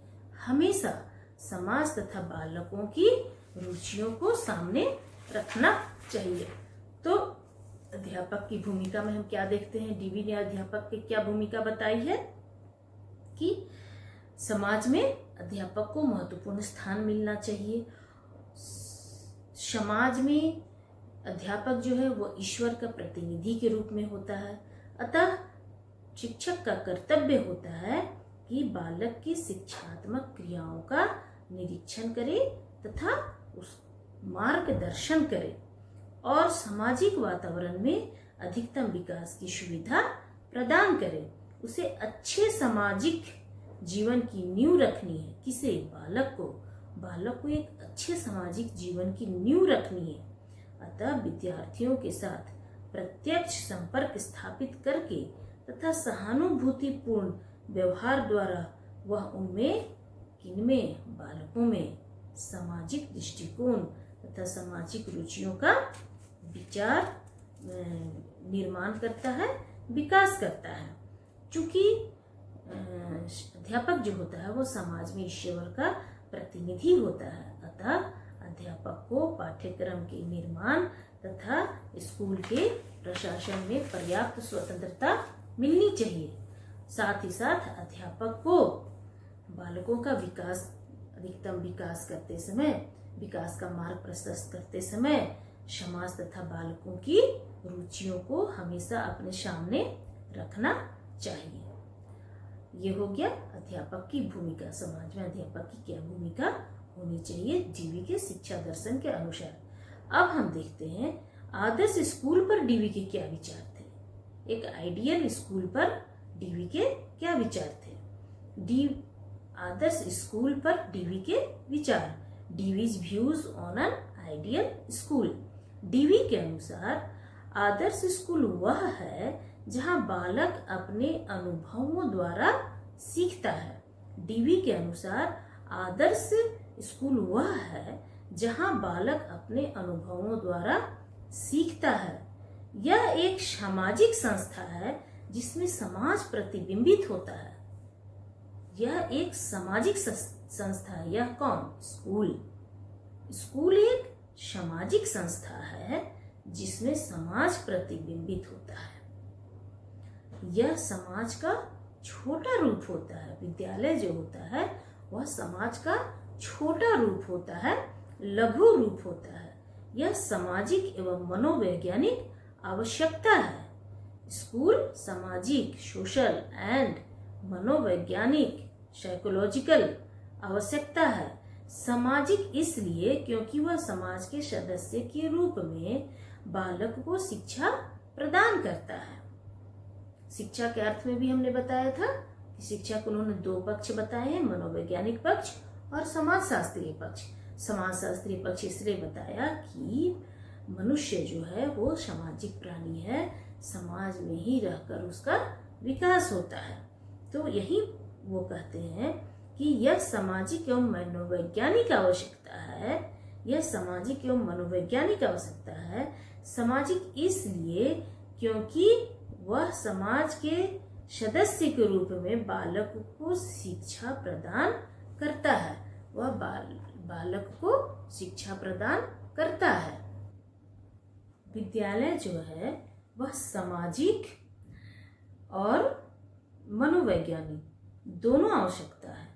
हमेशा समाज तथा बालकों की रुचियों को सामने रखना चाहिए। तो अध्यापक की भूमिका में हम क्या देखते हैं, डीवी ने अध्यापक की क्या भूमिका बताई है कि समाज में अध्यापक को महत्वपूर्ण स्थान मिलना चाहिए। समाज में अध्यापक जो है वो ईश्वर का प्रतिनिधि के रूप में होता है। अतः शिक्षक का कर्तव्य होता है कि बालक की शिक्षात्मक क्रियाओं का निरीक्षण करे तथा उस मार्गदर्शन करे और सामाजिक वातावरण में अधिकतम विकास की सुविधा प्रदान करे। उसे अच्छे सामाजिक जीवन की नींव रखनी है। किसे? बालक को एक अच्छे सामाजिक जीवन की नींव रखनी है। अतः विद्यार्थियों के साथ प्रत्यक्ष संपर्क स्थापित करके तथा सहानुभूतिपूर्ण व्यवहार द्वारा वह किनमें बालकों में सामाजिक दृष्टिकोण तथा सामाजिक रुचियों का विचार निर्माण करता है, विकास करता है। चूंकि अध्यापक जो होता है वो समाज में ईश्वर का प्रतिनिधि होता है, अतः अध्यापक को पाठ्यक्रम के निर्माण तथा स्कूल के प्रशासन में पर्याप्त स्वतंत्रता मिलनी चाहिए। साथ ही साथ अध्यापक को बालकों का विकास, अधिकतम विकास करते समय, विकास का मार्ग प्रशस्त करते समय समाज तथा बालकों की रुचियों को हमेशा अपने सामने रखना चाहिए। ये हो गया अध्यापक की भूमिका। समाज में अध्यापक की क्या भूमिका होनी चाहिए डीवी के शिक्षा दर्शन के अनुसार। अब हम देखते हैं आदर्श स्कूल पर डीवी के क्या विचार थे। एक आइडियल स्कूल पर डीवी के क्या विचार थे। आदर्श स्कूल पर डीवी के विचार, Dewey's views on an ideal school. Dewey के अनुसार आदर्श स्कूल वह है जहां बालक अपने अनुभवों द्वारा सीखता है। डीवी के अनुसार आदर्श स्कूल वह है जहां बालक अपने अनुभवों द्वारा सीखता है। यह एक सामाजिक संस्था है जिसमें समाज प्रतिबिंबित होता है। यह एक सामाजिक संस्था है। यह कौन? स्कूल। स्कूल एक सामाजिक संस्था है जिसमें समाज प्रतिबिंबित होता है। यह समाज का छोटा रूप होता है। विद्यालय जो होता है वह समाज का छोटा रूप होता है, लघु रूप होता है। यह सामाजिक एवं मनोवैज्ञानिक आवश्यकता है। स्कूल सामाजिक, सोशल एंड मनोवैज्ञानिक, साइकोलॉजिकल आवश्यकता है। सामाजिक इसलिए क्योंकि वह समाज के सदस्य के रूप में बालक को शिक्षा प्रदान करता है। शिक्षा के अर्थ में भी हमने बताया था कि शिक्षा को उन्होंने दो पक्ष बताए हैं, मनोवैज्ञानिक पक्ष और समाजशास्त्रीय पक्ष। समाजशास्त्रीय पक्ष इसलिए बताया कि मनुष्य जो है वो सामाजिक प्राणी है, समाज में ही रहकर उसका विकास होता है। तो यही वो कहते हैं कि यह सामाजिक एवं मनोवैज्ञानिक आवश्यकता है। यह सामाजिक एवं मनोवैज्ञानिक आवश्यकता है। सामाजिक इसलिए क्योंकि वह समाज के सदस्य के रूप में बालक को शिक्षा प्रदान करता है। वह बालक को शिक्षा प्रदान करता है। विद्यालय जो है वह सामाजिक और मनोवैज्ञानिक दोनों आवश्यकता है।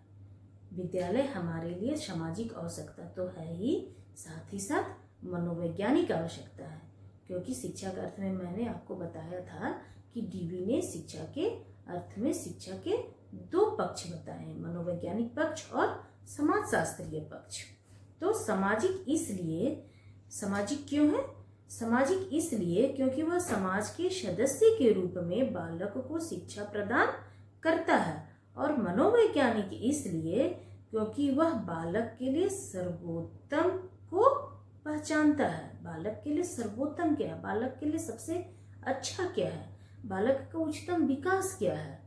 विद्यालय हमारे लिए सामाजिक आवश्यकता तो है ही, साथ ही साथ मनोवैज्ञानिक आवश्यकता है। क्योंकि शिक्षा के अर्थ में मैंने आपको बताया था कि डीवी ने शिक्षा के अर्थ में शिक्षा के दो पक्ष बताए हैं, मनोवैज्ञानिक पक्ष और समाजशास्त्रीय पक्ष। तो सामाजिक इसलिए, सामाजिक क्यों है? सामाजिक इसलिए क्योंकि वह समाज के सदस्य के रूप में बालक को शिक्षा प्रदान करता है, और मनोवैज्ञानिक इसलिए क्योंकि वह बालक के लिए सर्वोत्तम को पहचानता है। बालक के लिए सर्वोत्तम क्या है, बालक के लिए सबसे अच्छा क्या है, बालक का उच्चतम विकास क्या है,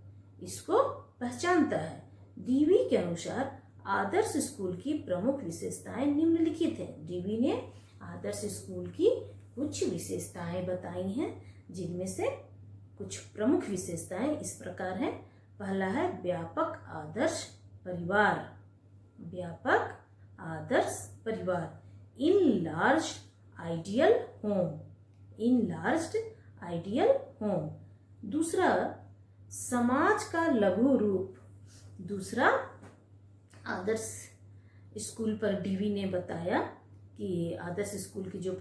इसको पहचानता है। डीवी के अनुसार आदर्श स्कूल की प्रमुख विशेषताएं निम्नलिखित हैं। डीवी ने आदर्श स्कूल की कुछ विशेषताएं बताई हैं, जिनमें से कुछ प्रमुख विशेषताएं इस प्रकार हैं। पहला है व्यापक आदर्श परिवार। व्यापक आदर्श परिवार, enlarge ideal home. Enlarge ideal home. दूसरा, समाज का लघु रूप। दूसरा, आदर्श स्कूल पर डीवी ने बताया कि आदर्श स्कूल की जो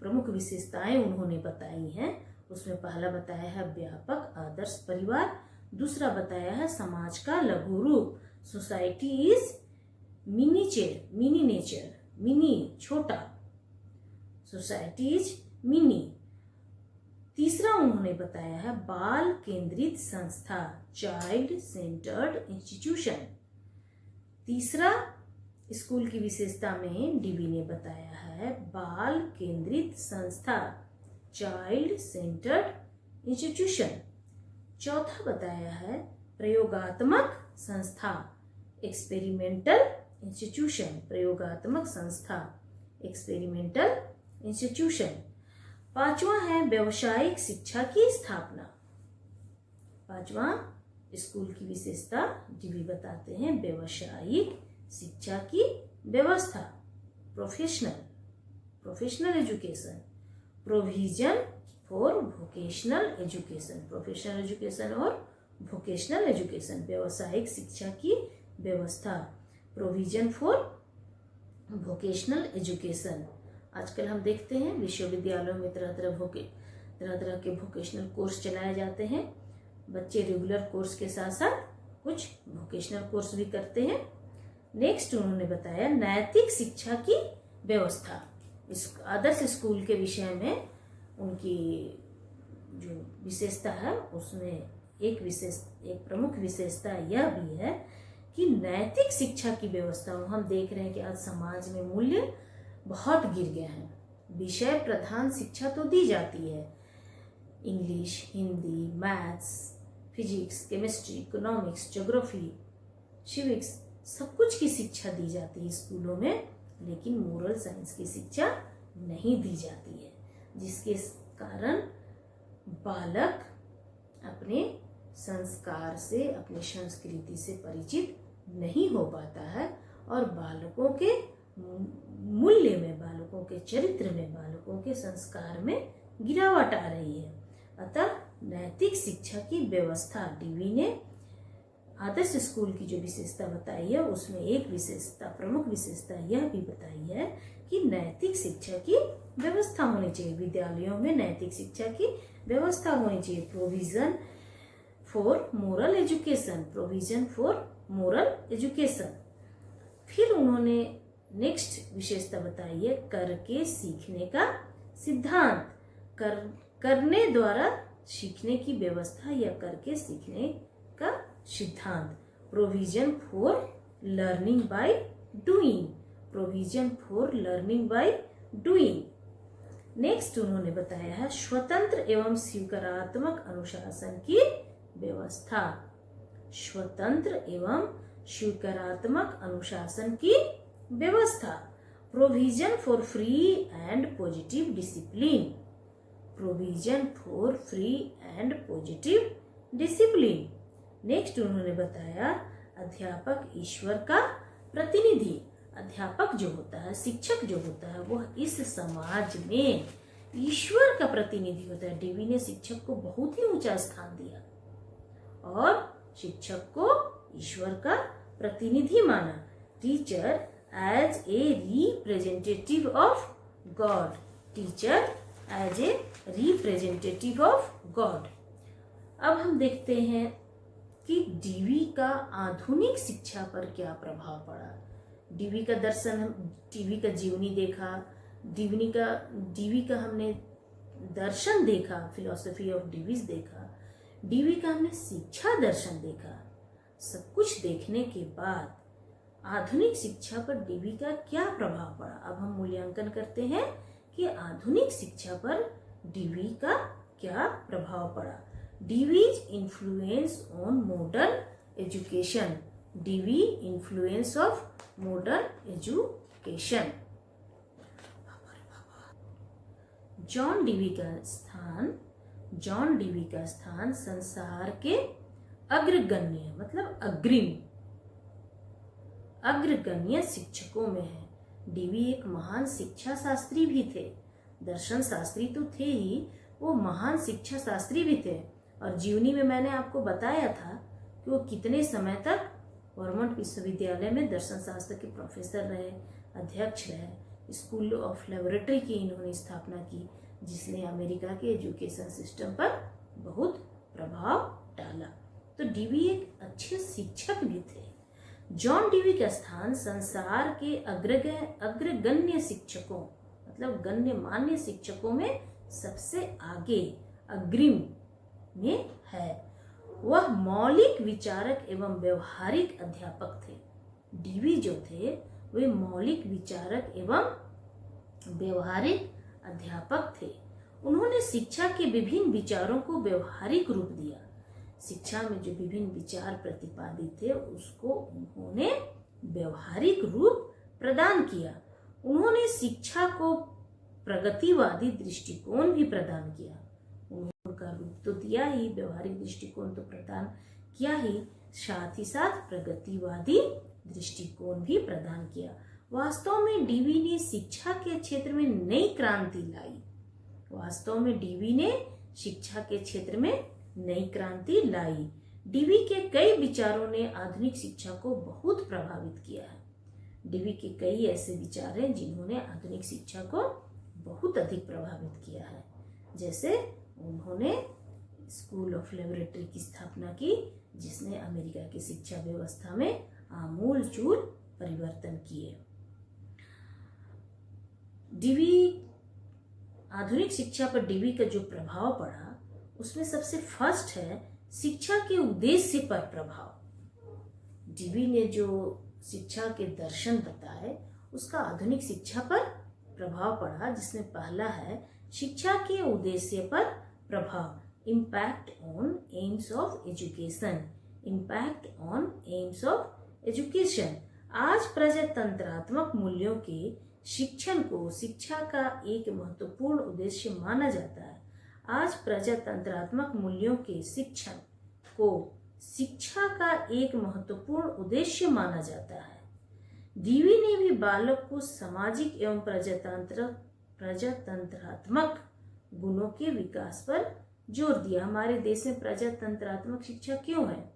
प्रमुख विशेषताएं उन्होंने बताई हैं, उसमें पहला बताया है व्यापक आदर्श परिवार। दूसरा बताया है समाज का लघु रूप, सोसाइटी इज मिनी छोटा, सोसाइटी इज मिनी। तीसरा उन्होंने बताया है बाल केंद्रित संस्था, चाइल्ड सेंटर्ड इंस्टीट्यूशन। तीसरा स्कूल की विशेषता में डीवी ने बताया है बाल केंद्रित संस्था, चाइल्ड सेंटर्ड इंस्टीट्यूशन। चौथा बताया है प्रयोगात्मक संस्था, एक्सपेरिमेंटल इंस्टीट्यूशन। प्रयोगात्मक संस्था, एक्सपेरिमेंटल इंस्टीट्यूशन। पांचवा है व्यावसायिक शिक्षा की स्थापना। पांचवा स्कूल की विशेषता डीवी बताते हैं व्यावसायिक शिक्षा की व्यवस्था, professional education, provision for vocational education. Professional education और वोकेशनल एजुकेशन, व्यावसायिक शिक्षा की व्यवस्था, प्रोविजन फॉर वोकेशनल एजुकेशन। आजकल हम देखते हैं विश्वविद्यालयों में तरह तरह के वोकेशनल कोर्स चलाए जाते हैं। बच्चे रेगुलर कोर्स के साथ साथ कुछ वोकेशनल कोर्स भी करते हैं। नेक्स्ट उन्होंने बताया नैतिक शिक्षा की व्यवस्था। इस आदर्श स्कूल के विषय में उनकी जो विशेषता है उसमें एक प्रमुख विशेषता यह भी है कि नैतिक शिक्षा की व्यवस्था में हम देख रहे हैं कि आज समाज में मूल्य बहुत गिर गए हैं। विषय प्रधान शिक्षा तो दी जाती है, English, Hindi, maths, physics, chemistry, economics, geography, civics, सब कुछ की शिक्षा दी जाती है स्कूलों में, लेकिन मोरल साइंस की शिक्षा नहीं दी जाती है, जिसके कारण बालक अपने संस्कार से, अपनी संस्कृति से परिचित नहीं हो पाता है और बालकों के मूल्य में, बालकों के चरित्र में, बालकों के संस्कार में गिरावट आ रही है। अतः नैतिक शिक्षा की व्यवस्था डीवी ने आदर्श स्कूल की जो विशेषता बताई है उसमें एक विशेषता, प्रमुख विशेषता यह भी बताई है कि नैतिक शिक्षा की व्यवस्था होनी चाहिए। विद्यालयों में नैतिक शिक्षा की व्यवस्था होनी चाहिए। Provision for moral education, provision for moral education. फिर उन्होंने नेक्स्ट विशेषता बताई है करके सीखने का सिद्धांत, करने द्वारा सीखने की व्यवस्था या करके सीखने का सिद्धांत। Provision for learning by doing, provision for learning by doing. Next उन्होंने बताया है स्वतंत्र एवं स्वीकारात्मक अनुशासन की व्यवस्था, स्वतंत्र एवं स्वीकारात्मक अनुशासन की व्यवस्था। Provision for free and positive discipline, provision for free and positive discipline. Next उन्होंने बताया अध्यापक ईश्वर का प्रतिनिधि। अध्यापक जो होता है, शिक्षक जो होता है, वह इस समाज में ईश्वर का प्रतिनिधि होता है। डीवी ने शिक्षक को बहुत ही ऊंचा स्थान दिया और शिक्षक को ईश्वर का प्रतिनिधि माना। Teacher as a representative of God, teacher as a representative of God. अब हम देखते हैं कि डीवी का आधुनिक शिक्षा पर क्या प्रभाव पड़ा। डीवी का दर्शन, डीवी का जीवनी देखा, डीवी का हमने दर्शन देखा, फिलॉसफी ऑफ डीवीज देखा, डीवी का हमने शिक्षा दर्शन देखा। सब कुछ देखने के बाद आधुनिक शिक्षा पर डीवी का क्या प्रभाव पड़ा। अब हम मूल्यांकन करते हैं कि आधुनिक शिक्षा पर डीवी का क्या प्रभाव पड़ा। Dewey's influence on modern education, Dewey influence of modern education. John Dewey का स्थान संसार के अग्रगण्य मतलब अग्रगण्य शिक्षकों में है। डीवी एक महान शिक्षा शास्त्री भी थे, दर्शन शास्त्री तो थे ही, वो महान शिक्षा शास्त्री भी थे। और जीवनी में मैंने आपको बताया था कि वो कितने समय तक वर्मोंट विश्वविद्यालय में दर्शन शास्त्र के प्रोफेसर रहे, अध्यक्ष रहे। स्कूल ऑफ लेबोरेटरी की इन्होंने स्थापना की, जिसने अमेरिका के एजुकेशन सिस्टम पर बहुत प्रभाव डाला। तो डीवी एक अच्छे शिक्षक भी थे। जॉन डीवी का स्थान संसार के अग्रगण्य शिक्षकों मतलब गण्यमान्य शिक्षकों में सबसे आगे अग्रिम में है। वह मौलिक विचारक एवं व्यवहारिक अध्यापक थे। डीवी जो थे वे मौलिक विचारक एवं व्यवहारिक अध्यापक थे। उन्होंने शिक्षा के विभिन्न विचारों को व्यवहारिक रूप दिया। शिक्षा में जो विभिन्न विचार प्रतिपादित थे उसको उन्होंने व्यवहारिक रूप प्रदान किया। उन्होंने शिक्षा को प्रगतिवादी दृष्टिकोण भी प्रदान किया। उनका रूप तो दिया ही, व्यवहारिक दृष्टिकोण तो प्रदान किया ही, साथ ही साथ प्रगतिवादी दृष्टिकोण भी प्रदान किया। वास्तव में डीवी ने शिक्षा के क्षेत्र में नई क्रांति लाई। वास्तव में डीवी ने शिक्षा के क्षेत्र में नई क्रांति लाई। डीवी के कई विचारों ने आधुनिक शिक्षा को बहुत प्रभावित किया है। डीवी के कई ऐसे विचार हैं जिन्होंने आधुनिक शिक्षा को बहुत अधिक प्रभावित किया है। जैसे उन्होंने स्कूल ऑफ लेबोरेटरी की स्थापना की, जिसने अमेरिका की शिक्षा व्यवस्था में आमूलचूल परिवर्तन किए। डीवी आधुनिक शिक्षा पर डीवी का जो प्रभाव पड़ा उसमें सबसे फर्स्ट है शिक्षा के उद्देश्य पर प्रभाव। डीवी ने जो शिक्षा के दर्शन बताए उसका आधुनिक शिक्षा पर प्रभाव पड़ा, जिसमें पहला है शिक्षा के उद्देश्य पर प्रभाव, impact on AIIMS of education. Impact on AIIMS of education. आज प्रजातंत्रात्मक मूल्यों के शिक्षण को शिक्षा का एक महत्वपूर्ण उद्देश्य माना जाता है। आज प्रजातंत्रात्मक मूल्यों के शिक्षण को शिक्षा का एक महत्वपूर्ण उद्देश्य माना जाता है। डीवी ने भी बालक को सामाजिक एवं प्रजातंत्रात्मक गुणों के विकास पर जोर दिया। हमारे देश में प्रजातंत्रात्मक शिक्षा क्यों है?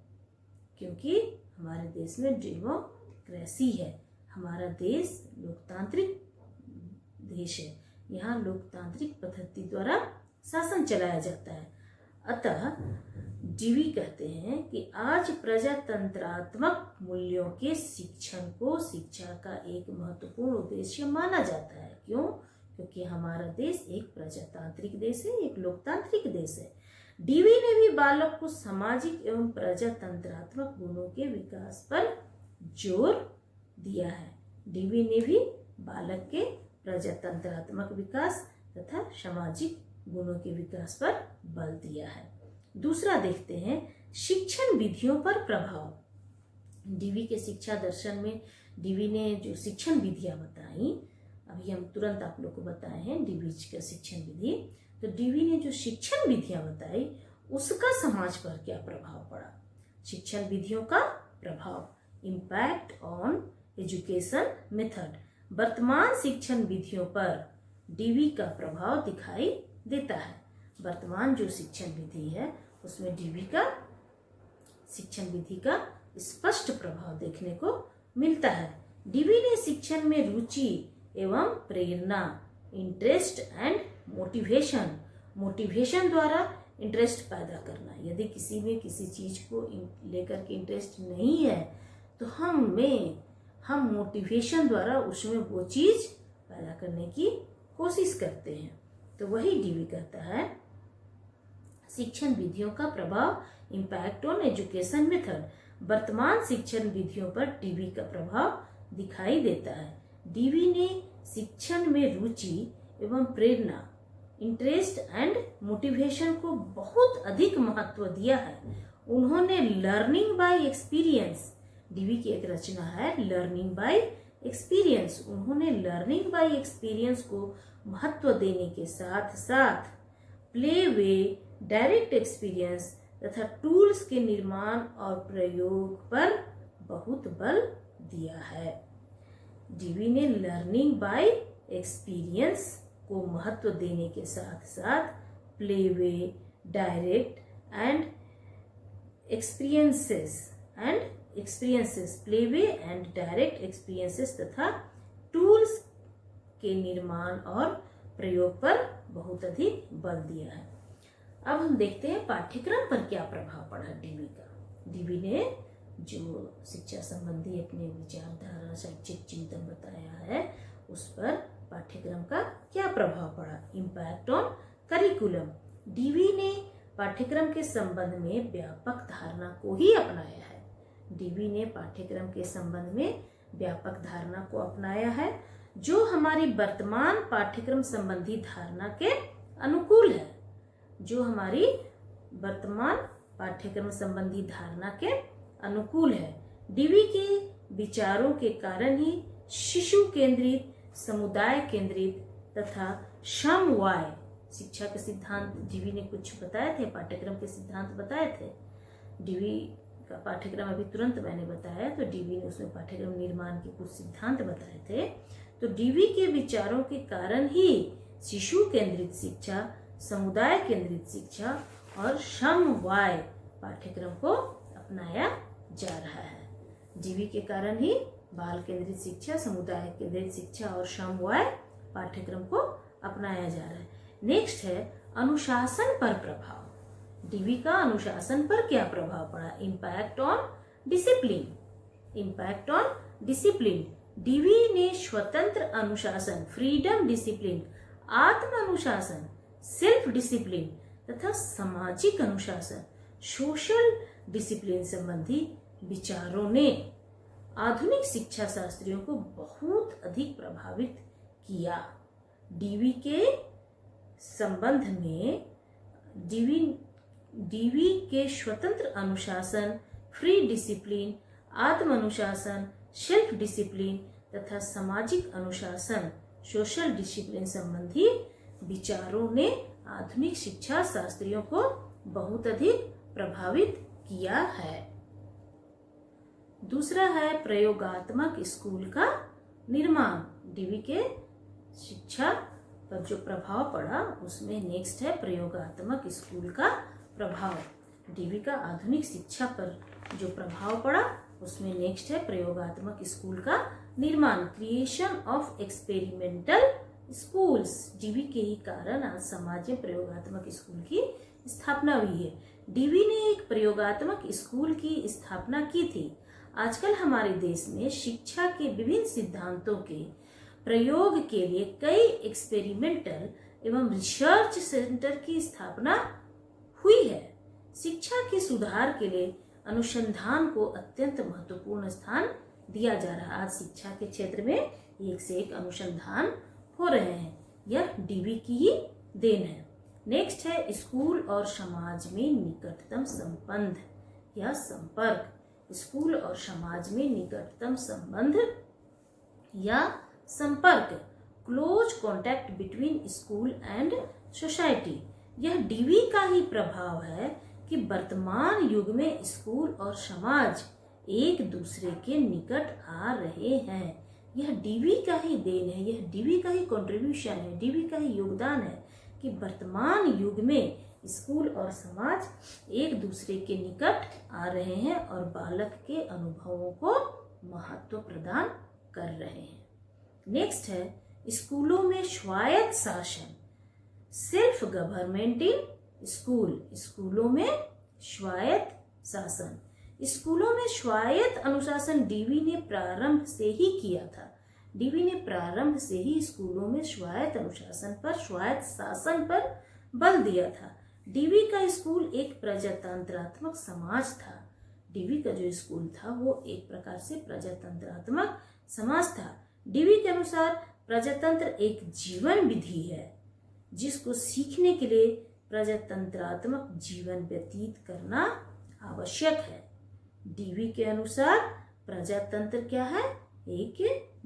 क्योंकि हमारे देश में डेमोक्रेसी है। हमारा देश लोकतांत्रिक देश है। यहाँ लोकतांत्रिक पद्धति द्वारा शासन चलाया जाता है। अतः डीवी कहते हैं कि आज प्रजातंत्रात्मक मूल्यों के शिक्षण को शिक्षा का एक महत्वपूर्ण उद्देश्य माना जाता है। क्यों? क्योंकि हमारा देश एक प्रजातांत्रिक देश है, एक लोकतांत्रिक देश है। डीवी ने भी बालक को सामाजिक एवं प्रजातंत्रात्मक गुणों के विकास पर जोर दिया है। डीवी ने भी बालक के प्रजातंत्रात्मक विकास तथा सामाजिक गुणों के विकास पर बल दिया है। दूसरा देखते हैं शिक्षण विधियों पर प्रभाव। डीवी के शिक्षा दर्शन में डीवी ने जो शिक्षण विधियां बताई, अभी हम तुरंत आप लोग को बताए हैं डीवी का शिक्षण विधि। तो डीवी ने जो शिक्षण विधियां बताई उसका समाज पर क्या प्रभाव पड़ा। शिक्षण विधियों का प्रभाव, इम्पैक्ट ऑन एजुकेशन मेथड। वर्तमान शिक्षण विधियों पर डीवी का प्रभाव दिखाई देता है। वर्तमान जो शिक्षण विधि है उसमें डीवी का शिक्षण विधि का स्पष्ट प्रभाव देखने को मिलता है। डीवी ने शिक्षण में रुचि एवं प्रेरणा, इंटरेस्ट एंड मोटिवेशन द्वारा इंटरेस्ट पैदा करना। यदि किसी में किसी चीज को लेकर के इंटरेस्ट नहीं है तो हम मोटिवेशन द्वारा उसमें वो चीज पैदा करने की कोशिश करते हैं। तो वही डीवी कहता है शिक्षण विधियों का प्रभाव, इम्पैक्ट ऑन एजुकेशन मेथड। वर्तमान शिक्षण विधियों पर डीवी का प्रभाव दिखाई देता है। डीवी ने शिक्षण में रुचि एवं प्रेरणा, इंटरेस्ट एंड मोटिवेशन को बहुत अधिक महत्व दिया है। उन्होंने लर्निंग बाय एक्सपीरियंस, डीवी की एक रचना है लर्निंग बाय एक्सपीरियंस, उन्होंने लर्निंग बाय एक्सपीरियंस को महत्व देने के साथ साथ प्ले वे, डायरेक्ट एक्सपीरियंस तथा टूल्स के निर्माण और प्रयोग पर बहुत बल दिया है। डीवी ने लर्निंग बाय एक्सपीरियंस को महत्व देने के साथ साथ play way, direct and experiences, play way and direct experiences तथा टूल्स के निर्माण और प्रयोग पर बहुत अधिक बल दिया है। अब हम देखते हैं पाठ्यक्रम पर क्या प्रभाव पड़ा डीवी का। डीवी ने जो शिक्षा संबंधी अपने विचारधारा, शैक्षिक चिंतन बताया है, उस पर पाठ्यक्रम का क्या प्रभाव पड़ा। इम्पैक्ट ऑन करिकुलम, डीवी ने पाठ्यक्रम के संबंध में व्यापक धारणा को ही अपनाया है। डीवी ने पाठ्यक्रम के संबंध में व्यापक धारणा को अपनाया है जो हमारी वर्तमान पाठ्यक्रम संबंधी धारणा के अनुकूल है, जो हमारी वर्तमान पाठ्यक्रम संबंधी धारणा के अनुकूल है। डीवी के विचारों के कारण ही शिशु केंद्रित, समुदाय केंद्रित तथा समवाय शिक्षा के सिद्धांत डीवी ने कुछ बताए थे, पाठ्यक्रम के सिद्धांत बताए थे। डीवी का पाठ्यक्रम अभी तुरंत मैंने बताया, तो डीवी ने उसमें पाठ्यक्रम निर्माण के कुछ सिद्धांत बताए थे। तो डीवी के विचारों के कारण ही शिशु केंद्रित शिक्षा, समुदाय केंद्रित शिक्षा और समवाय पाठ्यक्रम को अपनाया जा रहा है। डीवी के कारण ही बाल केंद्रित शिक्षा, समुदाय केंद्रित शिक्षा और समवाय पाठ्यक्रम को अपनाया जा रहा है। नेक्स्ट है अनुशासन पर प्रभाव। डीवी का अनुशासन पर क्या प्रभाव पड़ा। Impact on discipline, impact on discipline, Dewey ने स्वतंत्र अनुशासन, फ्रीडम डिसिप्लिन, आत्म अनुशासन, सेल्फ डिसिप्लिन तथा सामाजिक अनुशासन, सोशल डिसिप्लिन संबंधी विचारों ने आधुनिक शिक्षा शास्त्रियों को बहुत अधिक प्रभावित किया। डीवी के संबंध में डीवी के स्वतंत्र अनुशासन, फ्री डिसिप्लिन, आत्म अनुशासन, सेल्फ डिसिप्लिन तथा सामाजिक अनुशासन, सोशल डिसिप्लिन संबंधी विचारों ने आधुनिक शिक्षा शास्त्रियों को बहुत अधिक प्रभावित किया है। दूसरा है प्रयोगात्मक स्कूल का निर्माण। डीवी के शिक्षा पर जो प्रभाव पड़ा उसमें नेक्स्ट है प्रयोगात्मक स्कूल का प्रभाव। डीवी का आधुनिक शिक्षा पर जो प्रभाव पड़ा उसमें नेक्स्ट है प्रयोगात्मक स्कूल का निर्माण, creation of experimental schools. Dewey के ही कारण आज समाज में प्रयोगात्मक स्कूल की स्थापना हुई है। डीवी ने एक प्रयोगात्मक स्कूल की स्थापना की थी। आजकल हमारे देश में शिक्षा के विभिन्न सिद्धांतों के प्रयोग के लिए कई एक्सपेरिमेंटल एवं रिसर्च सेंटर की स्थापना हुई है। शिक्षा के सुधार के लिए अनुसंधान को अत्यंत महत्वपूर्ण स्थान दिया जा रहा है। आज शिक्षा के क्षेत्र में एक से एक अनुसंधान हो रहे हैं, यह डीवी की ही देन है। नेक्स्ट है स्कूल और समाज में निकटतम संबंध या संपर्क। स्कूल और समाज में निकटतम संबंध या संपर्क, close contact between school and society. यह डीवी का ही प्रभाव है कि वर्तमान युग में स्कूल और समाज एक दूसरे के निकट आ रहे हैं। यह डीवी का ही देन है, यह डीवी का ही कंट्रीब्यूशन है, डीवी का ही योगदान है कि वर्तमान युग में स्कूल और समाज एक दूसरे के निकट आ रहे हैं और बालक के अनुभवों को महत्व प्रदान कर रहे हैं। नेक्स्ट है स्कूलों में स्वायत्त शासन, सेल्फ गवर्नमेंट इन स्कूल। स्कूलों में स्वायत्त शासन, स्कूलों में स्वायत्त अनुशासन डीवी ने प्रारंभ से ही किया था। डीवी ने प्रारंभ से ही स्कूलों में स्वायत्त शासन पर बल दिया था। डीवी का स्कूल एक प्रजातंत्रात्मक समाज था। डीवी का जो स्कूल था वो एक प्रकार से प्रजातंत्रात्मक समाज था। डीवी के अनुसार प्रजातंत्र एक जीवन विधि है जिसको सीखने के लिए प्रजातंत्रात्मक जीवन व्यतीत करना आवश्यक है। डीवी के अनुसार प्रजातंत्र क्या है? एक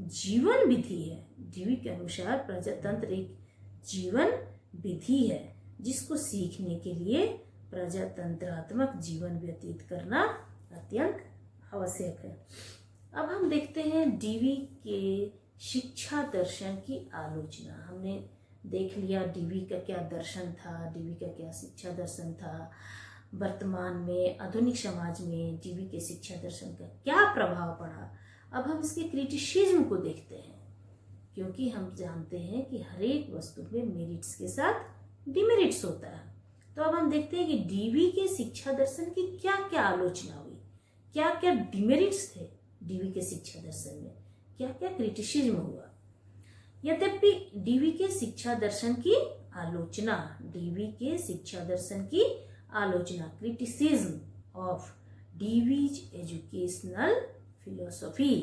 जीवन विधि है। डीवी के अनुसार प्रजातंत्र एक जीवन विधि है जिसको सीखने के लिए प्रजातंत्रात्मक जीवन व्यतीत करना अत्यंत आवश्यक है। अब हम देखते हैं डीवी के शिक्षा दर्शन की आलोचना। हमने देख लिया डीवी का क्या दर्शन था, डीवी का क्या शिक्षा दर्शन था। वर्तमान में आधुनिक समाज में डीवी के शिक्षा दर्शन का क्या प्रभाव पड़ा। अब हम इसके क्रिटिसिज्म को देखते हैं, क्योंकि हम जानते हैं कि हर एक वस्तु में मेरिट्स के साथ डिमेरिट्स होता है। तो अब हम देखते हैं कि डीवी के शिक्षा दर्शन की क्या क्या आलोचना हुई, क्या क्या डिमेरिट्स थे डीवी के शिक्षा दर्शन में, क्या क्या क्रिटिसिज्म हुआ। यद्यपि डीवी के शिक्षा दर्शन की आलोचना, डीवी के शिक्षा दर्शन की आलोचना, criticism of Dewey's educational philosophy,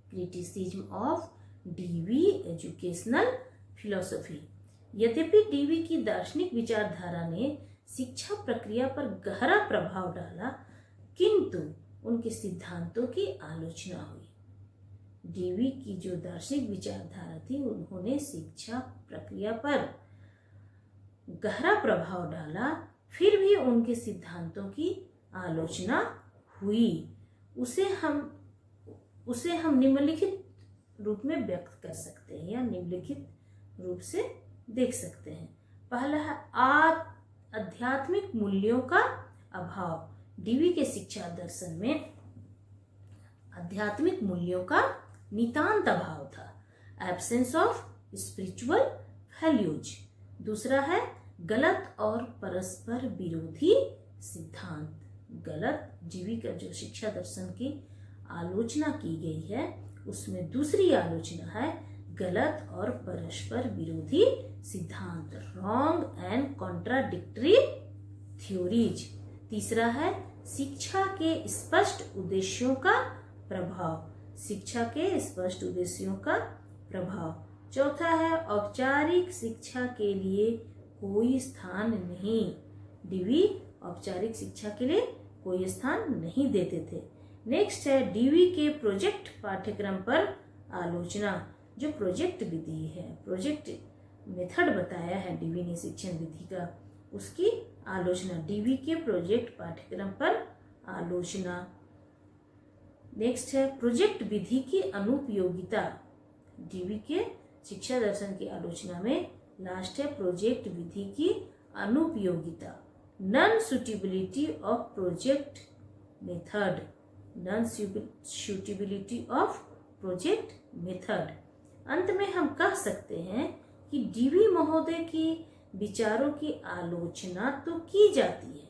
criticism of Dewey educational philosophy. यद्यपि डीवी की दार्शनिक विचारधारा ने शिक्षा प्रक्रिया पर गहरा प्रभाव डाला, किंतु उनके सिद्धांतों की आलोचना हुई। डीवी की जो दार्शनिक विचारधारा थी उन्होंने शिक्षा प्रक्रिया पर गहरा प्रभाव डाला, फिर भी उनके सिद्धांतों की आलोचना हुई। उसे हम निम्नलिखित रूप में व्यक्त कर सकते हैं या निम्नलिखित रूप से देख सकते हैं। पहला है आध्यात्मिक मूल्यों का अभाव। डीवी के शिक्षा दर्शन में आध्यात्मिक मूल्यों का नितांत अभाव था, एब्सेंस ऑफ स्पिरिचुअल वैल्यूज। दूसरा है गलत और परस्पर विरोधी सिद्धांत। गलत, डीवी का जो शिक्षा दर्शन की आलोचना की गई है उसमें दूसरी आलोचना है गलत और परस्पर विरोधी सिद्धांत, रॉन्ग एंड कॉन्ट्राडिक्टरी थ्योरीज। तीसरा है शिक्षा के स्पष्ट उद्देश्यों का प्रभाव, शिक्षा के स्पष्ट उद्देश्यों का प्रभाव। चौथा है औपचारिक शिक्षा के लिए कोई स्थान नहीं। डीवी औपचारिक शिक्षा के लिए कोई स्थान नहीं देते थे। नेक्स्ट है डीवी के प्रोजेक्ट पाठ्यक्रम पर आलोचना। जो प्रोजेक्ट विधि है, प्रोजेक्ट मेथड बताया है डीवी ने शिक्षण विधि का, उसकी आलोचना। डीवी के प्रोजेक्ट पाठ्यक्रम पर आलोचना। नेक्स्ट है प्रोजेक्ट विधि की अनुपयोगिता। डीवी के शिक्षा दर्शन की आलोचना में लास्ट है प्रोजेक्ट विधि की अनुपयोगिता, non suitability of project method, non suitability of project method. अंत में हम कह सकते हैं कि डीवी महोदय की विचारों की आलोचना तो की जाती है।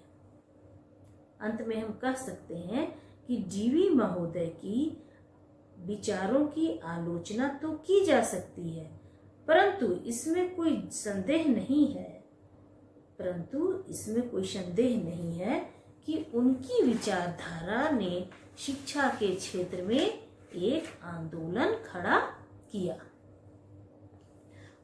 अंत में हम कह सकते हैं कि डीवी महोदय की विचारों की आलोचना तो की जा सकती है, परंतु इसमें कोई संदेह नहीं है कि उनकी विचारधारा ने शिक्षा के क्षेत्र में एक आंदोलन खड़ा किया।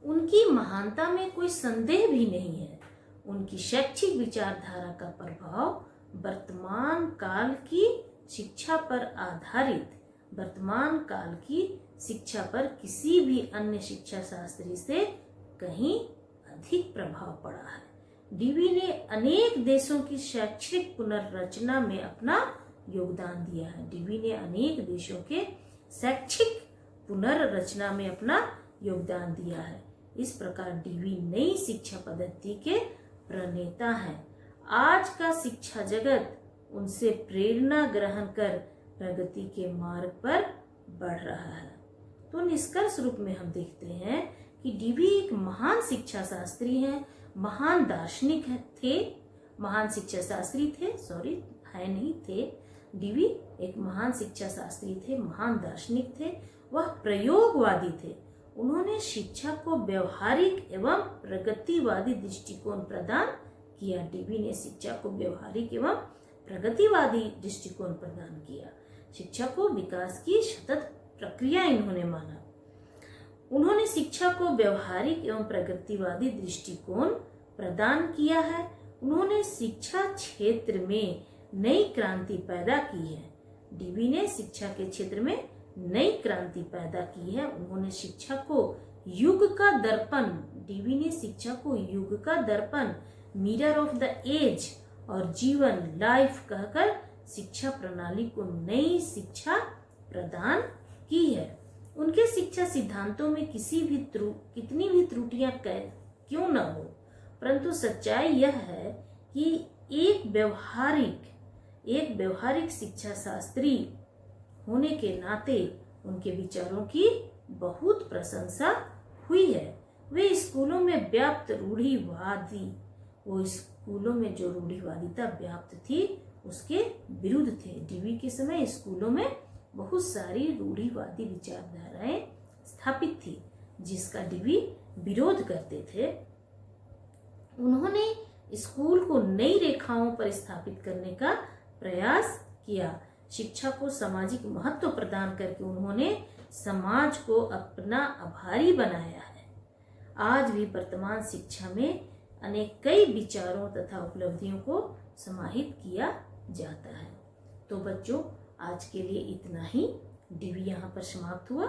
उनकी महानता में कोई संदेह भी नहीं है। उनकी शैक्षिक विचारधारा का प्रभाव वर्तमान काल की शिक्षा पर आधारित, वर्तमान काल की शिक्षा पर किसी भी अन्य शिक्षा शास्त्री से कहीं अधिक प्रभाव पड़ा है। डीवी ने अनेक देशों की शैक्षिक पुनर्रचना में अपना योगदान दिया है। डीवी ने अनेक देशों के शैक्षिक पुनर्रचना में अपना योगदान दिया है। इस प्रकार डीवी नई शिक्षा पद्धति के प्रणेता हैं। आज का शिक्षा जगत उनसे प्रेरणा ग्रहण कर प्रगति के मार्ग पर बढ़ रहा है। तो निष्कर्ष रूप में हम देखते हैं कि डीवी एक महान शिक्षा शास्त्री हैं, महान दार्शनिक थे, महान शिक्षा शास्त्री थे। डीवी एक महान शिक्षा शास्त्री थे, महान दार्शनिक थे वह प्रयोगवादी थे। उन्होंने शिक्षा को व्यवहारिक एवं प्रगतिवादी दृष्टिकोण प्रदान किया। डीवी ने शिक्षा को व्यवहारिक एवं प्रगतिवादी दृष्टिकोण प्रदान किया। शिक्षा को विकास की सतत प्रक्रिया इन्होंने माना। उन्होंने शिक्षा को व्यवहारिक एवं प्रगतिवादी दृष्टिकोण प्रदान किया है। उन्होंने शिक्षा क्षेत्र में नई क्रांति पैदा की है। डीवी ने शिक्षा के क्षेत्र में नई क्रांति पैदा की है। उन्होंने शिक्षा को युग का दर्पण, डीवी ने शिक्षा को युग का दर्पण, मिरर ऑफ द एज और जीवन, लाइफ कहकर शिक्षा प्रणाली को नई शिक्षा प्रदान की है। उनके शिक्षा सिद्धांतों में कितनी भी त्रुटियां क्यों न हो, परंतु सच्चाई यह है कि एक व्यवहारिक शिक्षा शास्त्री होने के नाते उनके विचारों की बहुत प्रशंसा हुई है। वे स्कूलों में व्याप्त स्कूलों में जो रूढ़िवादिता व्याप्त थी उसके विरुद्ध थे। डीवी के समय स्कूलों में बहुत सारी रूढ़िवादी विचारधाराएं स्थापित थी जिसका डीवी विरोध करते थे। उन्होंने स्कूल को नई रेखाओं पर स्थापित करने का प्रयास किया। शिक्षा को सामाजिक महत्व प्रदान करके उन्होंने समाज को अपना आभारी बनाया है। आज भी वर्तमान शिक्षा में कई विचारों तथा उपलब्धियों को समाहित किया जाता है। तो बच्चों, आज के लिए इतना ही। डीवी यहाँ पर समाप्त हुआ।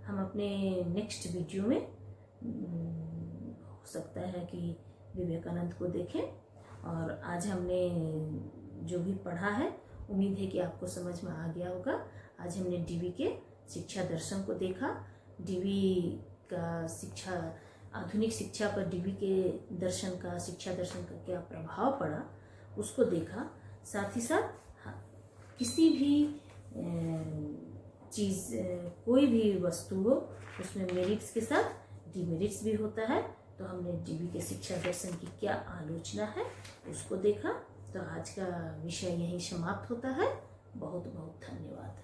हम अपने नेक्स्ट वीडियो में हो सकता है कि विवेकानंद को देखें। और आज हमने जो भी पढ़ा है उम्मीद है कि आपको समझ में आ गया होगा। आज हमने डीवी के शिक्षा दर्शन को देखा। डीवी का आधुनिक शिक्षा पर डीवी के शिक्षा दर्शन का क्या प्रभाव पड़ा उसको देखा। साथ ही साथ किसी भी कोई भी वस्तु हो उसमें मेरिट्स के साथ डिमेरिट्स भी होता है। तो हमने डीवी के शिक्षा दर्शन की क्या आलोचना है उसको देखा। तो आज का विषय यहीं समाप्त होता है। बहुत बहुत धन्यवाद।